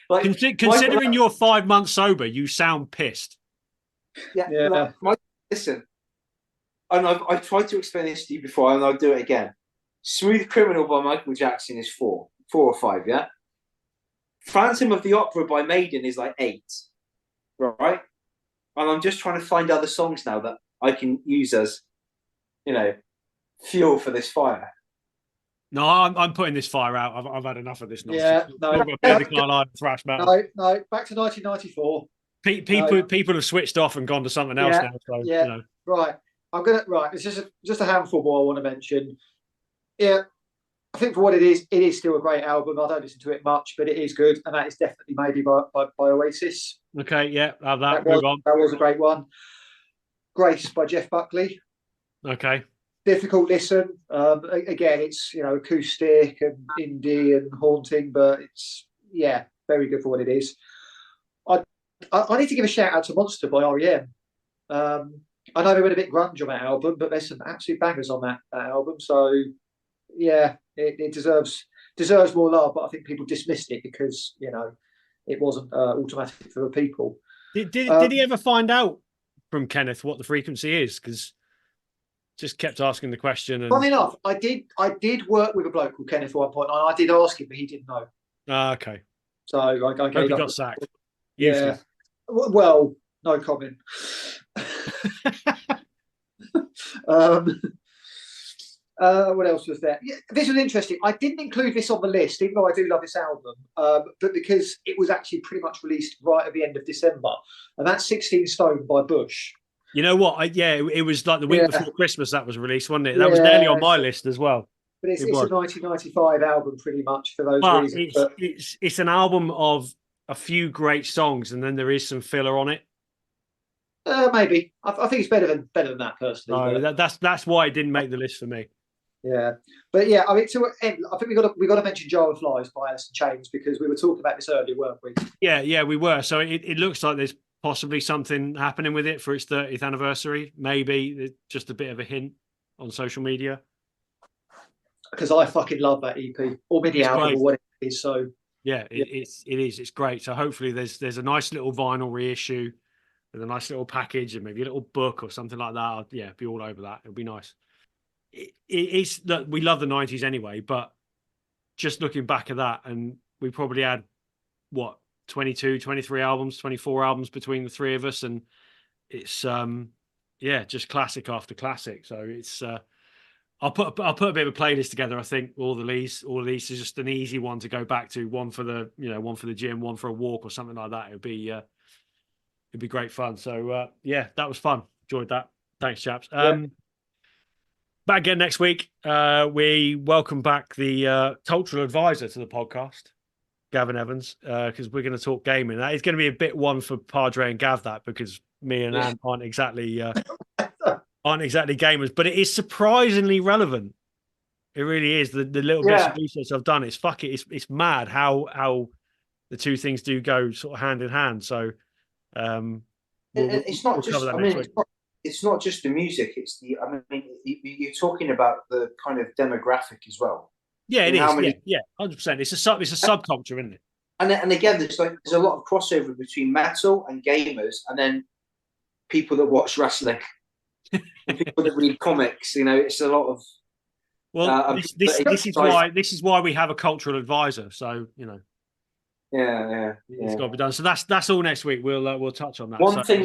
Like, considering you're 5 months sober, you sound pissed. Yeah. Listen, and I've tried to explain this to you before, and I'll do it again. "Smooth Criminal" by Michael Jackson is 4 or 5, yeah? "Phantom of the Opera" by Maiden is like 8, right? And I'm just trying to find other songs now that I can use as, fuel for this fire. No, I'm putting this fire out. I've had enough of this nonsense. Yeah, thrash metal. No, back to 1994. People have switched off and gone to something else now. So, Right. It's just a handful more I want to mention. Yeah, I think for what it is still a great album. I don't listen to it much, but it is good, and that is definitely Maybe by Oasis. Okay, yeah, have that. Move on. That was a great one. Grace by Jeff Buckley. Okay. Difficult listen. Again, it's acoustic and indie and haunting, but it's very good for what it is. I need to give a shout out to Monster by REM. I know they went a bit grunge on that album, but there's some absolute bangers on that album. So yeah, it deserves more love, but I think people dismissed it because it wasn't automatic for the people. Did he ever find out from Kenneth what the frequency is? Because just kept asking the question. And... Funny enough, I did work with a bloke called Kenneth at one point, and I did ask him, but he didn't know. Okay. So I hope he got sacked. Yeah. Well, no comment. What else was there? Yeah, this was interesting. I didn't include this on the list, even though I do love this album, but because it was actually pretty much released right at the end of December, and that's 16 Stone by Bush. You know what? It was like the week before Christmas that was released, wasn't it? That was nearly on my list as well. But it's a 1995 album, pretty much, for those reasons. It's an album of a few great songs, and then there is some filler on it. Maybe. I think it's better than that, personally. No, that's why it didn't make the list for me. Yeah, but yeah, I mean, to end, I think we got to mention Jar of Flies by Alice in Chains, because we were talking about this earlier, weren't we? Yeah, we were. So it looks like there's possibly something happening with it for its 30th anniversary. Maybe just a bit of a hint on social media. Because I fucking love that EP or mini album or what it is. So yeah, it is. It's great. So hopefully there's a nice little vinyl reissue with a nice little package and maybe a little book or something like that. I'd be all over that. It'll be nice. It's that we love the 90s anyway, but just looking back at that, and we probably had 22, 23 albums, 24 albums between the three of us, and it's just classic after classic. So it's I'll put a bit of a playlist together. I think all of these is just an easy one to go back to. One for the gym, one for a walk or something like that. It'd be great fun. So that was fun. Enjoyed that. Thanks, chaps. Yeah. Back again next week. We welcome back the cultural advisor to the podcast, Gavin Evans, because we're going to talk gaming. That is going to be a bit one for Padre and Gav, that, because me and Anne aren't exactly gamers, but it is surprisingly relevant. It really is. The little bits of research I've done, it's mad how the two things do go sort of hand in hand. So it's not just. I mean, it's not just the music. It's the. I mean, you're talking about the kind of demographic as well. Yeah, it is. Yeah, 100%. It's a subculture, isn't it? And again, there's a lot of crossover between metal and gamers, and then people that watch wrestling, and people that read comics. You know, it's a lot of. Well, this is why we have a cultural advisor. So you know. Yeah. It's got to be done. So that's all next week. We'll touch on that. One thing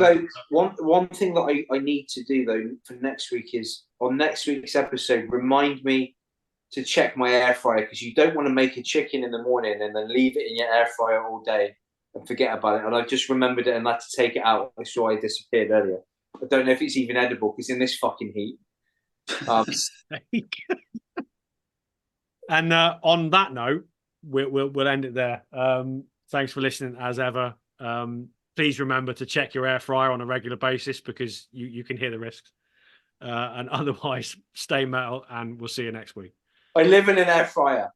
that I need to do though for next week is on next week's episode, remind me to check my air fryer, because you don't want to make a chicken in the morning and then leave it in your air fryer all day and forget about it. And I've just remembered it and had to take it out. I saw I disappeared earlier. I don't know if it's even edible because in this fucking heat. And on that note, we'll end it there. Thanks for listening as ever. Please remember to check your air fryer on a regular basis, because you can hear the risks. And otherwise, stay metal, and we'll see you next week. I live in an air fryer.